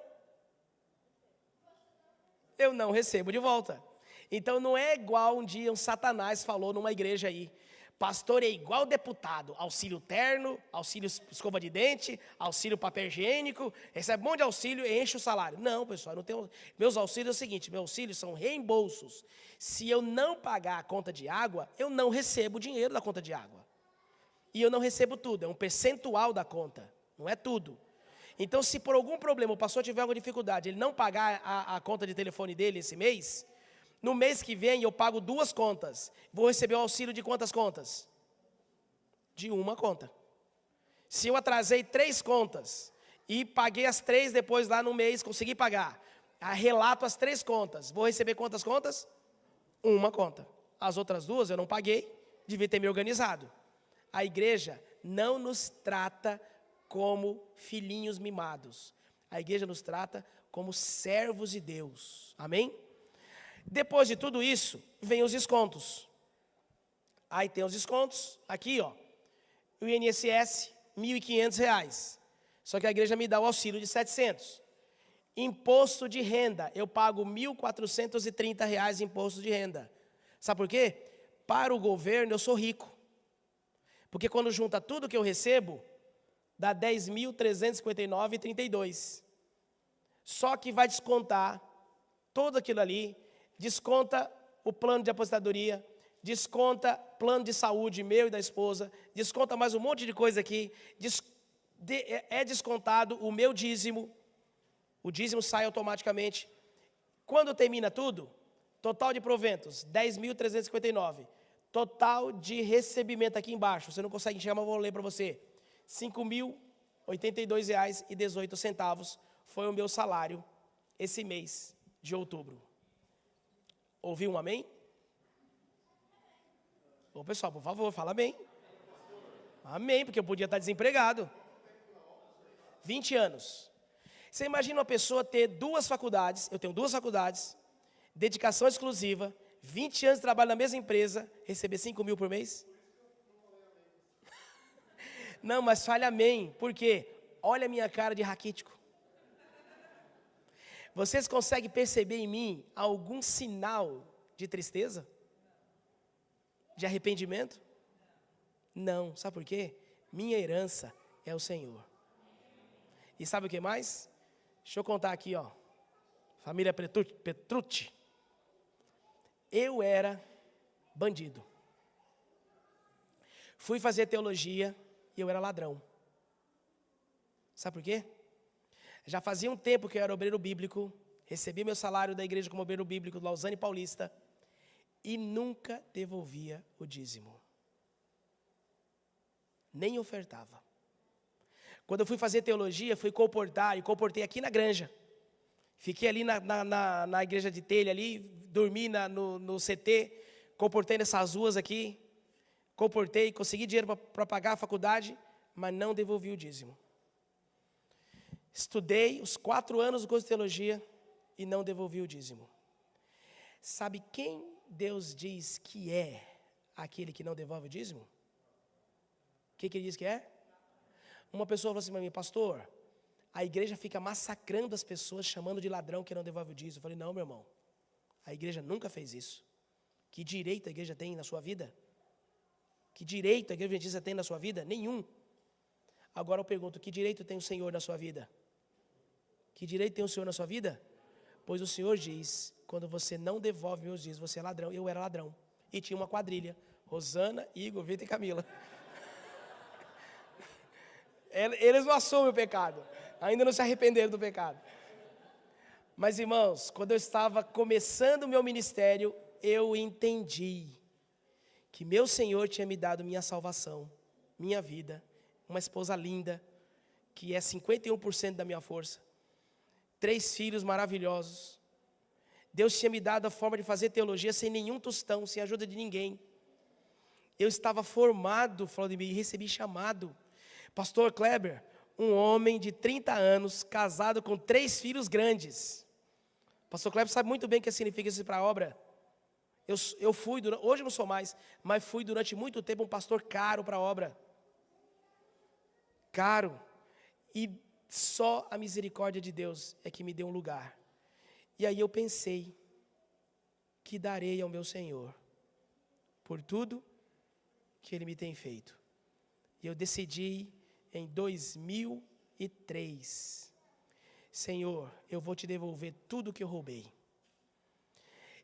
eu não recebo de volta. Então não é igual um dia um Satanás falou numa igreja aí. Pastor é igual deputado, auxílio terno, auxílio escova de dente, auxílio papel higiênico, recebe um monte de auxílio e enche o salário. Não, pessoal, não tenho. Meus auxílios é o seguinte, meus auxílios são reembolsos. Se eu não pagar a conta de água, eu não recebo dinheiro da conta de água. E eu não recebo tudo, é um percentual da conta, não é tudo. Então, se por algum problema o pastor tiver alguma dificuldade, ele não pagar a conta de telefone dele esse mês, no mês que vem eu pago 2 contas. Vou receber o auxílio de quantas contas? De uma conta. Se eu atrasei 3 contas e paguei as 3 depois lá no mês, consegui pagar, relato as 3 contas. Vou receber quantas contas? Uma conta. As outras 2 eu não paguei, devia ter me organizado. A igreja não nos trata como filhinhos mimados. A igreja nos trata como servos de Deus. Amém? Depois de tudo isso, vem os descontos. Aí tem os descontos, aqui ó, o INSS, R$ 1.500. Só que a igreja me dá o auxílio de 700. Imposto de renda, eu pago R$ 1.430 de imposto de renda. Sabe por quê? Para o governo eu sou rico. Porque quando junta tudo que eu recebo, dá R$ 10.359,32. Só que vai descontar tudo aquilo ali, desconta o plano de aposentadoria, desconta plano de saúde meu e da esposa, desconta mais um monte de coisa aqui, é descontado o meu dízimo, o dízimo sai automaticamente. Quando termina tudo, total de proventos, 10.359. Total de recebimento aqui embaixo, você não consegue enxergar, mas eu vou ler para você. R$ 5.082,18 foi o meu salário esse mês de outubro. Ouviu um amém? Ô pessoal, por favor, fala amém. Amém, porque eu podia estar desempregado. 20 anos. Você imagina uma pessoa ter 2 faculdades, eu tenho 2 faculdades, dedicação exclusiva, 20 anos de trabalho na mesma empresa, receber 5 mil por mês? Não, mas fale amém, porque olha a minha cara de raquítico. Vocês conseguem perceber em mim algum sinal de tristeza? De arrependimento? Não, sabe por quê? Minha herança é o Senhor. E sabe o que mais? Deixa eu contar aqui, ó. Família Petrucci. Eu era bandido. Fui fazer teologia e eu era ladrão. Sabe por quê? Já fazia um tempo que eu era obreiro bíblico, recebi meu salário da igreja como obreiro bíblico do Lausanne Paulista e nunca devolvia o dízimo. Nem ofertava. Quando eu fui fazer teologia, fui colportar, e colportei aqui na Granja. Fiquei ali na igreja de telha ali, dormi no CT, colportei nessas ruas aqui, colportei, consegui dinheiro para pagar a faculdade, mas não devolvi o dízimo. Estudei os 4 anos do curso de teologia e não devolvi o dízimo. Sabe quem Deus diz que é aquele que não devolve o dízimo? O que ele diz que é? Uma pessoa falou assim para mim, pastor, a igreja fica massacrando as pessoas, chamando de ladrão que não devolve o dízimo. Eu falei, não, meu irmão, a igreja nunca fez isso. Que direito a igreja tem na sua vida? Que direito a igreja adventista tem na sua vida? Nenhum. Agora eu pergunto, que direito tem o Senhor na sua vida? Que direito tem o Senhor na sua vida? Pois o Senhor diz, quando você não devolve meus dízimos, você é ladrão. Eu era ladrão. E tinha uma quadrilha, Rosana, Igor, Vitor e Camila. Eles não assumem o pecado, ainda não se arrependeram do pecado. Mas irmãos, quando eu estava começando o meu ministério, eu entendi que meu Senhor tinha me dado minha salvação, minha vida, uma esposa linda, que é 51% da minha força, 3 filhos maravilhosos. Deus tinha me dado a forma de fazer teologia sem nenhum tostão, sem ajuda de ninguém. Eu estava formado, falando de mim, e recebi chamado. Pastor Kleber, um homem de 30 anos, casado com 3 filhos grandes. Pastor Kleber sabe muito bem o que significa isso para a obra. Eu fui, hoje não sou mais, mas fui durante muito tempo um pastor caro para a obra. Caro. E só a misericórdia de Deus é que me deu um lugar. E aí eu pensei, que darei ao meu Senhor por tudo que Ele me tem feito. E eu decidi em 2003, Senhor, eu vou te devolver tudo que eu roubei.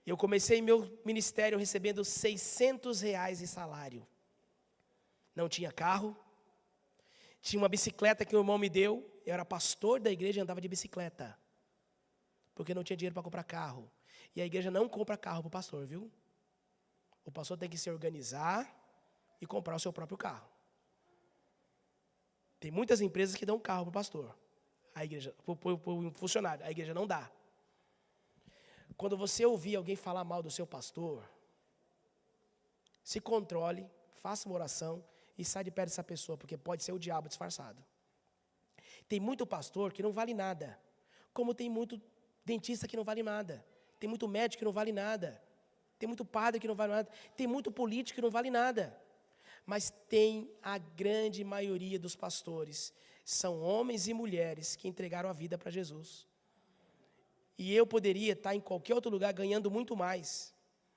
Eu comecei meu ministério recebendo R$600 de salário. Não tinha carro, tinha uma bicicleta que o irmão me deu, eu era pastor da igreja e andava de bicicleta, porque não tinha dinheiro para comprar carro. E a igreja não compra carro para o pastor, viu? O pastor tem que se organizar e comprar o seu próprio carro. Tem muitas empresas que dão carro para o pastor, a igreja, para o funcionário, a igreja não dá. Quando você ouvir alguém falar mal do seu pastor, se controle, faça uma oração e sai de perto dessa pessoa, porque pode ser o diabo disfarçado. Tem muito pastor que não vale nada, como tem muito dentista que não vale nada, tem muito médico que não vale nada, tem muito padre que não vale nada, tem muito político que não vale nada. Mas tem a grande maioria dos pastores, são homens e mulheres que entregaram a vida para Jesus. E eu poderia estar em qualquer outro lugar ganhando muito mais,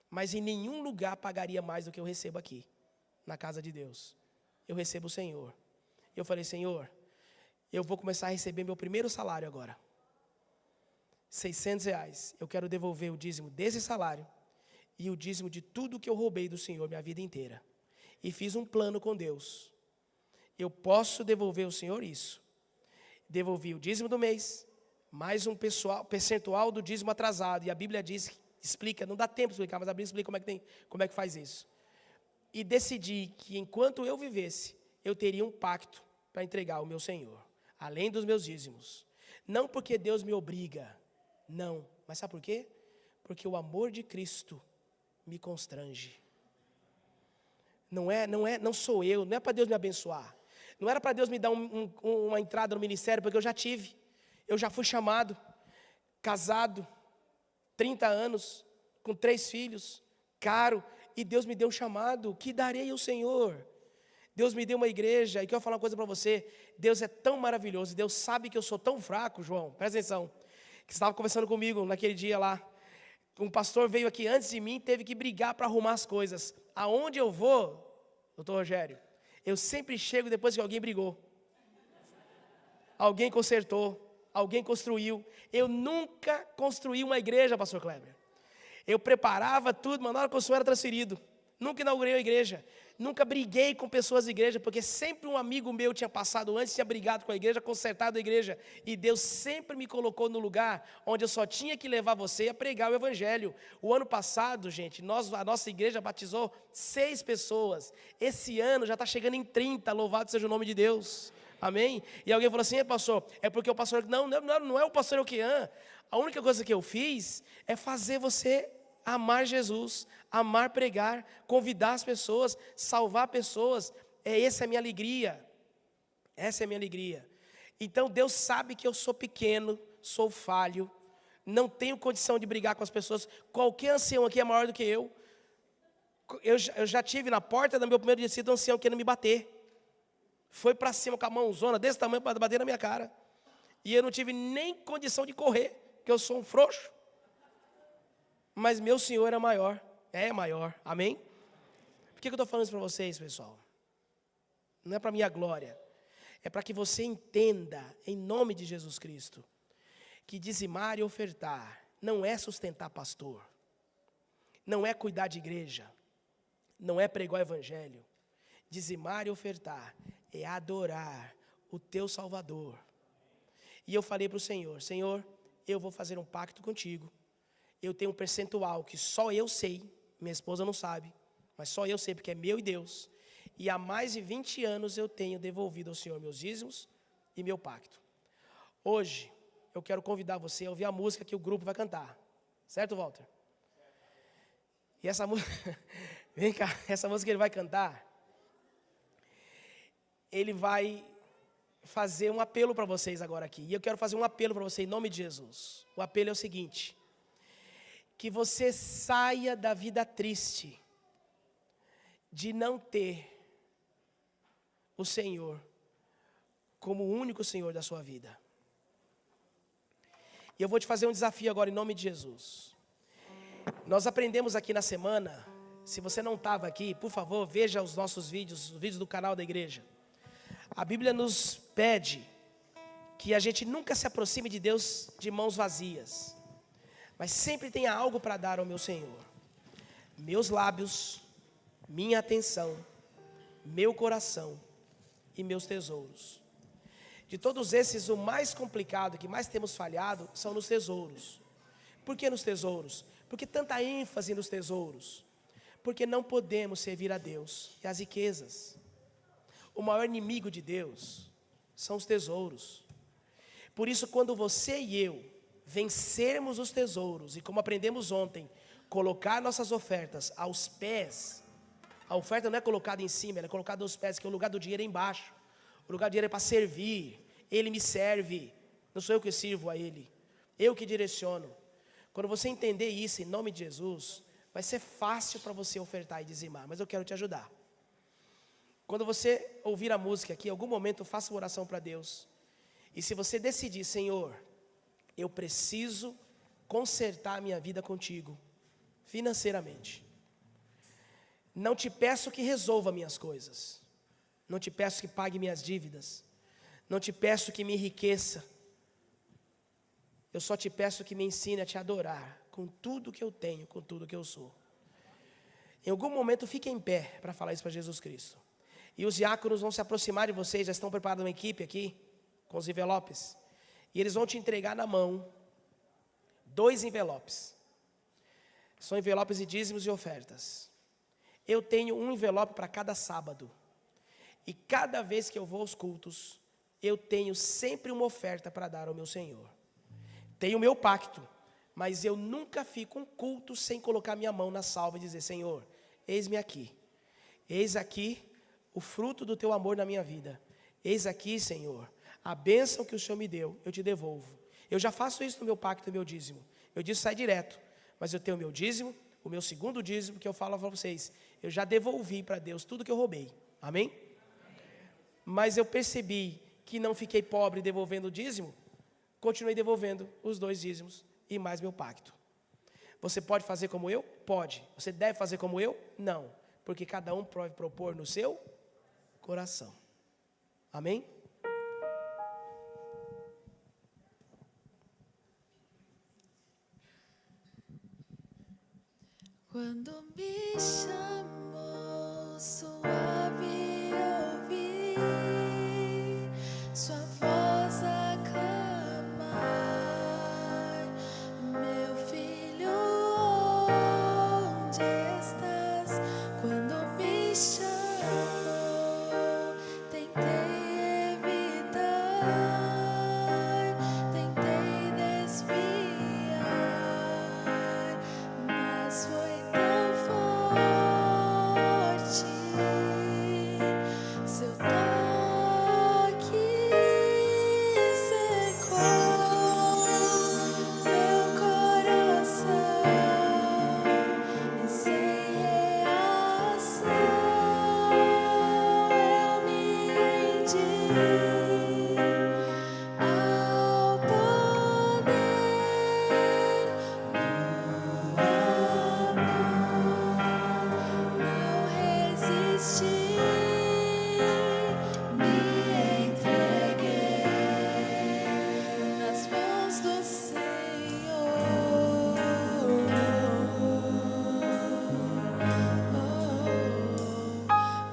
mas em nenhum lugar pagaria mais do que eu recebo aqui, na casa de Deus. Eu recebo o Senhor. Eu falei, Senhor, eu vou começar a receber meu primeiro salário agora. R$600. Eu quero devolver o dízimo desse salário e o dízimo de tudo que eu roubei do Senhor minha vida inteira. E fiz um plano com Deus. Eu posso devolver ao Senhor isso. Devolvi o dízimo do mês, mais um percentual do dízimo atrasado. E a Bíblia diz, explica, não dá tempo de explicar, mas a Bíblia explica como é que faz isso. E decidi que enquanto eu vivesse, eu teria um pacto para entregar ao meu Senhor, além dos meus dízimos. Não porque Deus me obriga, não. Mas sabe por quê? Porque o amor de Cristo me constrange. Não sou eu, não é para Deus me abençoar. Não era para Deus me dar uma entrada no ministério, porque eu já tive. Eu já fui chamado, casado, 30 anos, com 3 filhos, caro, e Deus me deu um chamado. Que darei ao Senhor? Deus me deu uma igreja, e quero falar uma coisa para você. Deus é tão maravilhoso, Deus sabe que eu sou tão fraco, João, presta atenção, que você estava conversando comigo naquele dia lá. Um pastor veio aqui antes de mim, teve que brigar para arrumar as coisas. Aonde eu vou, doutor Rogério, eu sempre chego depois que alguém brigou. Alguém consertou, alguém construiu. Eu nunca construí uma igreja, pastor Kleber. Eu preparava tudo, mas na hora que o senhor era transferido. Nunca inaugurei a igreja. Nunca briguei com pessoas da igreja, porque sempre um amigo meu tinha passado antes, tinha brigado com a igreja, consertado a igreja. E Deus sempre me colocou no lugar onde eu só tinha que levar você a pregar o evangelho. O ano passado, gente, a nossa igreja batizou 6 pessoas. Esse ano já está chegando em 30, louvado seja o nome de Deus. Amém? E alguém falou assim, pastor, é porque o pastor... Não é o pastor Euquian. A única coisa que eu fiz é fazer você amar Jesus, amar pregar, convidar as pessoas, salvar pessoas. Essa é a minha alegria. Essa é a minha alegria. Então Deus sabe que eu sou pequeno, sou falho, não tenho condição de brigar com as pessoas. Qualquer ancião aqui é maior do que eu. Eu já tive na porta do meu primeiro discípulo um ancião querendo me bater. Foi para cima com a mãozona desse tamanho para bater na minha cara. E eu não tive nem condição de correr, porque eu sou um frouxo. Mas meu Senhor é maior, amém? Por que eu estou falando isso para vocês, pessoal? Não é para minha glória, é para que você entenda, em nome de Jesus Cristo, que dizimar e ofertar não é sustentar pastor, não é cuidar de igreja, não é pregar o evangelho. Dizimar e ofertar é adorar o teu Salvador. E eu falei para o Senhor, Senhor, eu vou fazer um pacto contigo. Eu tenho um percentual que só eu sei, minha esposa não sabe, mas só eu sei porque é meu e Deus. E há mais de 20 anos eu tenho devolvido ao Senhor meus dízimos e meu pacto. Hoje, eu quero convidar você a ouvir a música que o grupo vai cantar. Certo, Walter? E essa música, vem cá, essa música que ele vai cantar, ele vai fazer um apelo para vocês agora aqui. E eu quero fazer um apelo para você em nome de Jesus. O apelo é o seguinte: que você saia da vida triste de não ter o Senhor como o único Senhor da sua vida. E eu vou te fazer um desafio agora em nome de Jesus. Nós aprendemos aqui na semana, se você não estava aqui, por favor, veja os nossos vídeos, os vídeos do canal da igreja. A Bíblia nos pede que a gente nunca se aproxime de Deus de mãos vazias, mas sempre tenha algo para dar ao meu Senhor. Meus lábios, minha atenção, meu coração e meus tesouros. De todos esses, o mais complicado, que mais temos falhado, são nos tesouros. Por que nos tesouros? Porque tanta ênfase nos tesouros? Porque não podemos servir a Deus e as riquezas. O maior inimigo de Deus são os tesouros. Por isso, quando você e eu vencermos os tesouros, e como aprendemos ontem, colocar nossas ofertas aos pés, a oferta não é colocada em cima, ela é colocada aos pés, que o lugar do dinheiro é embaixo. O lugar do dinheiro é para servir. Ele me serve, não sou eu que sirvo a Ele, eu que direciono. Quando você entender isso, em nome de Jesus, vai ser fácil para você ofertar e dizimar, mas eu quero te ajudar. Quando você ouvir a música aqui, em algum momento faça uma oração para Deus. E se você decidir, Senhor, eu preciso consertar a minha vida contigo, financeiramente. Não te peço que resolva minhas coisas. Não te peço que pague minhas dívidas. Não te peço que me enriqueça. Eu só te peço que me ensine a te adorar com tudo que eu tenho, com tudo que eu sou. Em algum momento fique em pé para falar isso para Jesus Cristo. E os diáconos vão se aproximar de vocês, já estão preparados uma equipe aqui, com os envelopes. E eles vão te entregar na mão 2 envelopes. São envelopes de dízimos e ofertas. Eu tenho um envelope para cada sábado. E cada vez que eu vou aos cultos, eu tenho sempre uma oferta para dar ao meu Senhor. Tenho o meu pacto, mas eu nunca fico um culto sem colocar minha mão na salva e dizer, Senhor, eis-me aqui. eis aqui o fruto do teu amor na minha vida. Eis aqui, Senhor, a bênção que o Senhor me deu, eu te devolvo. Eu já faço isso no meu pacto e meu dízimo. Meu dízimo sai direto, mas eu tenho o meu dízimo, o meu segundo dízimo, que eu falo para vocês. Eu já devolvi para Deus tudo que eu roubei. Amém? Mas eu percebi que não fiquei pobre devolvendo o dízimo, continuei devolvendo os 2 dízimos e mais meu pacto. Você pode fazer como eu? Pode. Você deve fazer como eu? Não. Porque cada um pode propor no seu coração. Amém? Quando me chamou, suave ouvi sua voz aclamar: meu filho, onde estás? Quando me chamou, tentei evitar, tentei desviar, mas foi tão forte seu toque secou meu coração e sem reação eu me rendi ao poder do amor. Não resisti, me entreguei nas mãos do Senhor.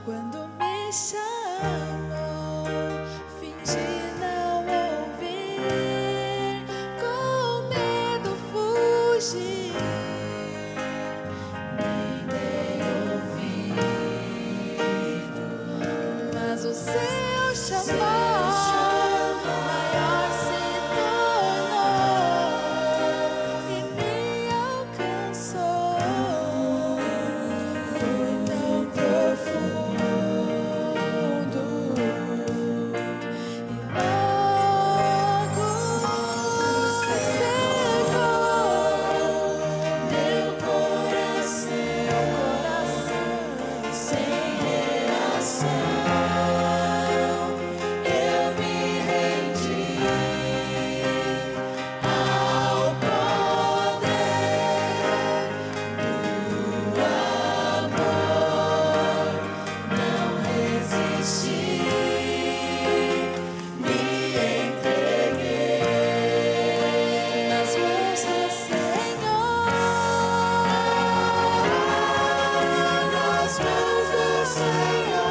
Quando me chamou, fingi não ouvir, com medo fugi, nem dei ouvido, mas o seu chamar maior se tornou e me alcançou. Foi tão profundo e logo secou meu coração sem reação. Eu me rendi ao poder do amor. Não resisti, me entreguei nas mãos do Senhor, nas mãos do Senhor.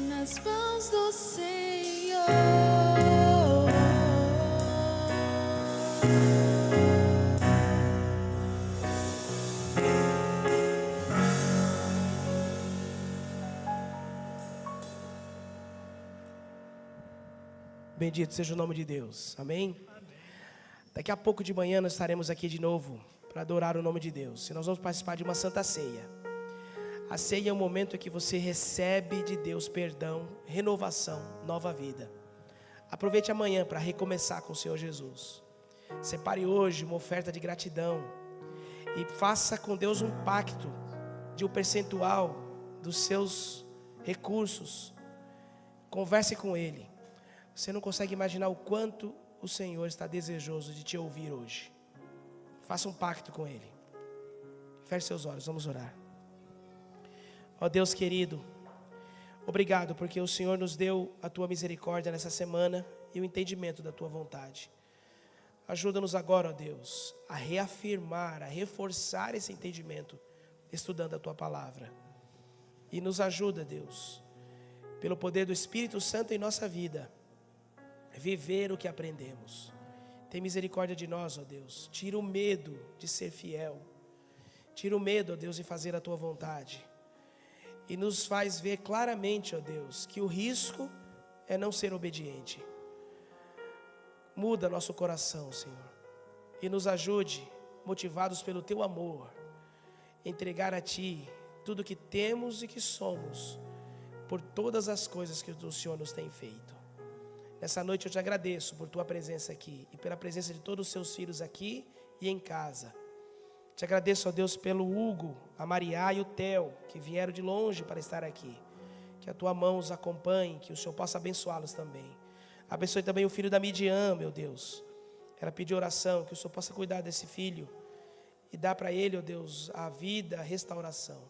Nas mãos do Senhor. Bendito seja o nome de Deus. Amém? Daqui a pouco de manhã nós estaremos aqui de novo para adorar o nome de Deus. E nós vamos participar de uma santa ceia. A ceia é um momento em que você recebe de Deus perdão, renovação, nova vida. Aproveite amanhã para recomeçar com o Senhor Jesus. Separe hoje uma oferta de gratidão e faça com Deus um pacto de um percentual dos seus recursos. Converse com Ele. Você não consegue imaginar o quanto o Senhor está desejoso de te ouvir hoje. Faça um pacto com Ele. Feche seus olhos, vamos orar. Ó Deus querido, obrigado porque o Senhor nos deu a Tua misericórdia nessa semana e o entendimento da Tua vontade. Ajuda-nos agora, ó Deus, a reafirmar, a reforçar esse entendimento, estudando a Tua palavra. E nos ajuda, Deus, pelo poder do Espírito Santo em nossa vida, viver o que aprendemos. Tem misericórdia de nós, ó Deus. Tira o medo de ser fiel. Tira o medo, ó Deus, de fazer a Tua vontade. E nos faz ver claramente, ó Deus, que o risco é não ser obediente. Muda nosso coração, Senhor. E nos ajude, motivados pelo Teu amor, entregar a Ti tudo que temos e que somos, por todas as coisas que o Senhor nos tem feito. Nessa noite eu te agradeço por Tua presença aqui e pela presença de todos os Seus filhos aqui e em casa. Te agradeço, ó Deus, pelo Hugo, a Maria e o Theo, que vieram de longe para estar aqui. Que a Tua mão os acompanhe, que o Senhor possa abençoá-los também. Abençoe também o filho da Midian, meu Deus. Ela pediu oração, que o Senhor possa cuidar desse filho e dar para ele, ó Deus, a vida, a restauração.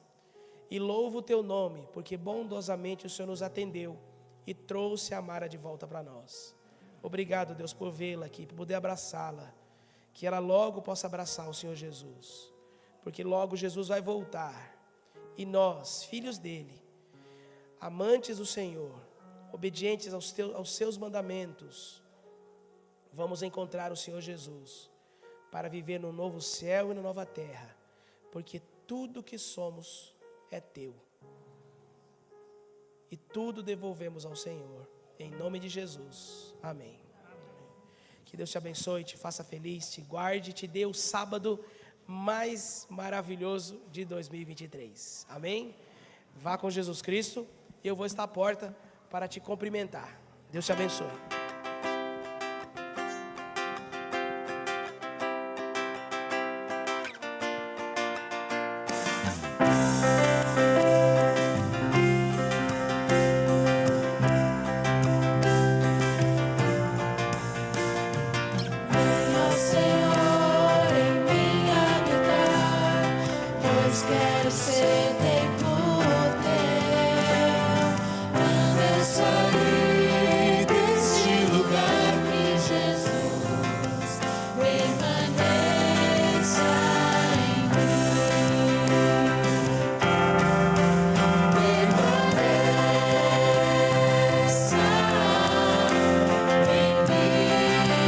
E louvo o Teu nome, porque bondosamente o Senhor nos atendeu e trouxe a Mara de volta para nós. Obrigado, Deus, por vê-la aqui, por poder abraçá-la. Que ela logo possa abraçar o Senhor Jesus, porque logo Jesus vai voltar. E nós, filhos dele, amantes do Senhor, obedientes aos seus mandamentos, vamos encontrar o Senhor Jesus, para viver no novo céu e na nova terra, porque tudo que somos é Teu. E tudo devolvemos ao Senhor, em nome de Jesus. Amém. Que Deus te abençoe, te faça feliz, te guarde, te dê o sábado mais maravilhoso de 2023. Amém? Vá com Jesus Cristo e eu vou estar à porta para te cumprimentar. Deus te abençoe. Venha, Senhor, em mim habitar, pois quero ser templo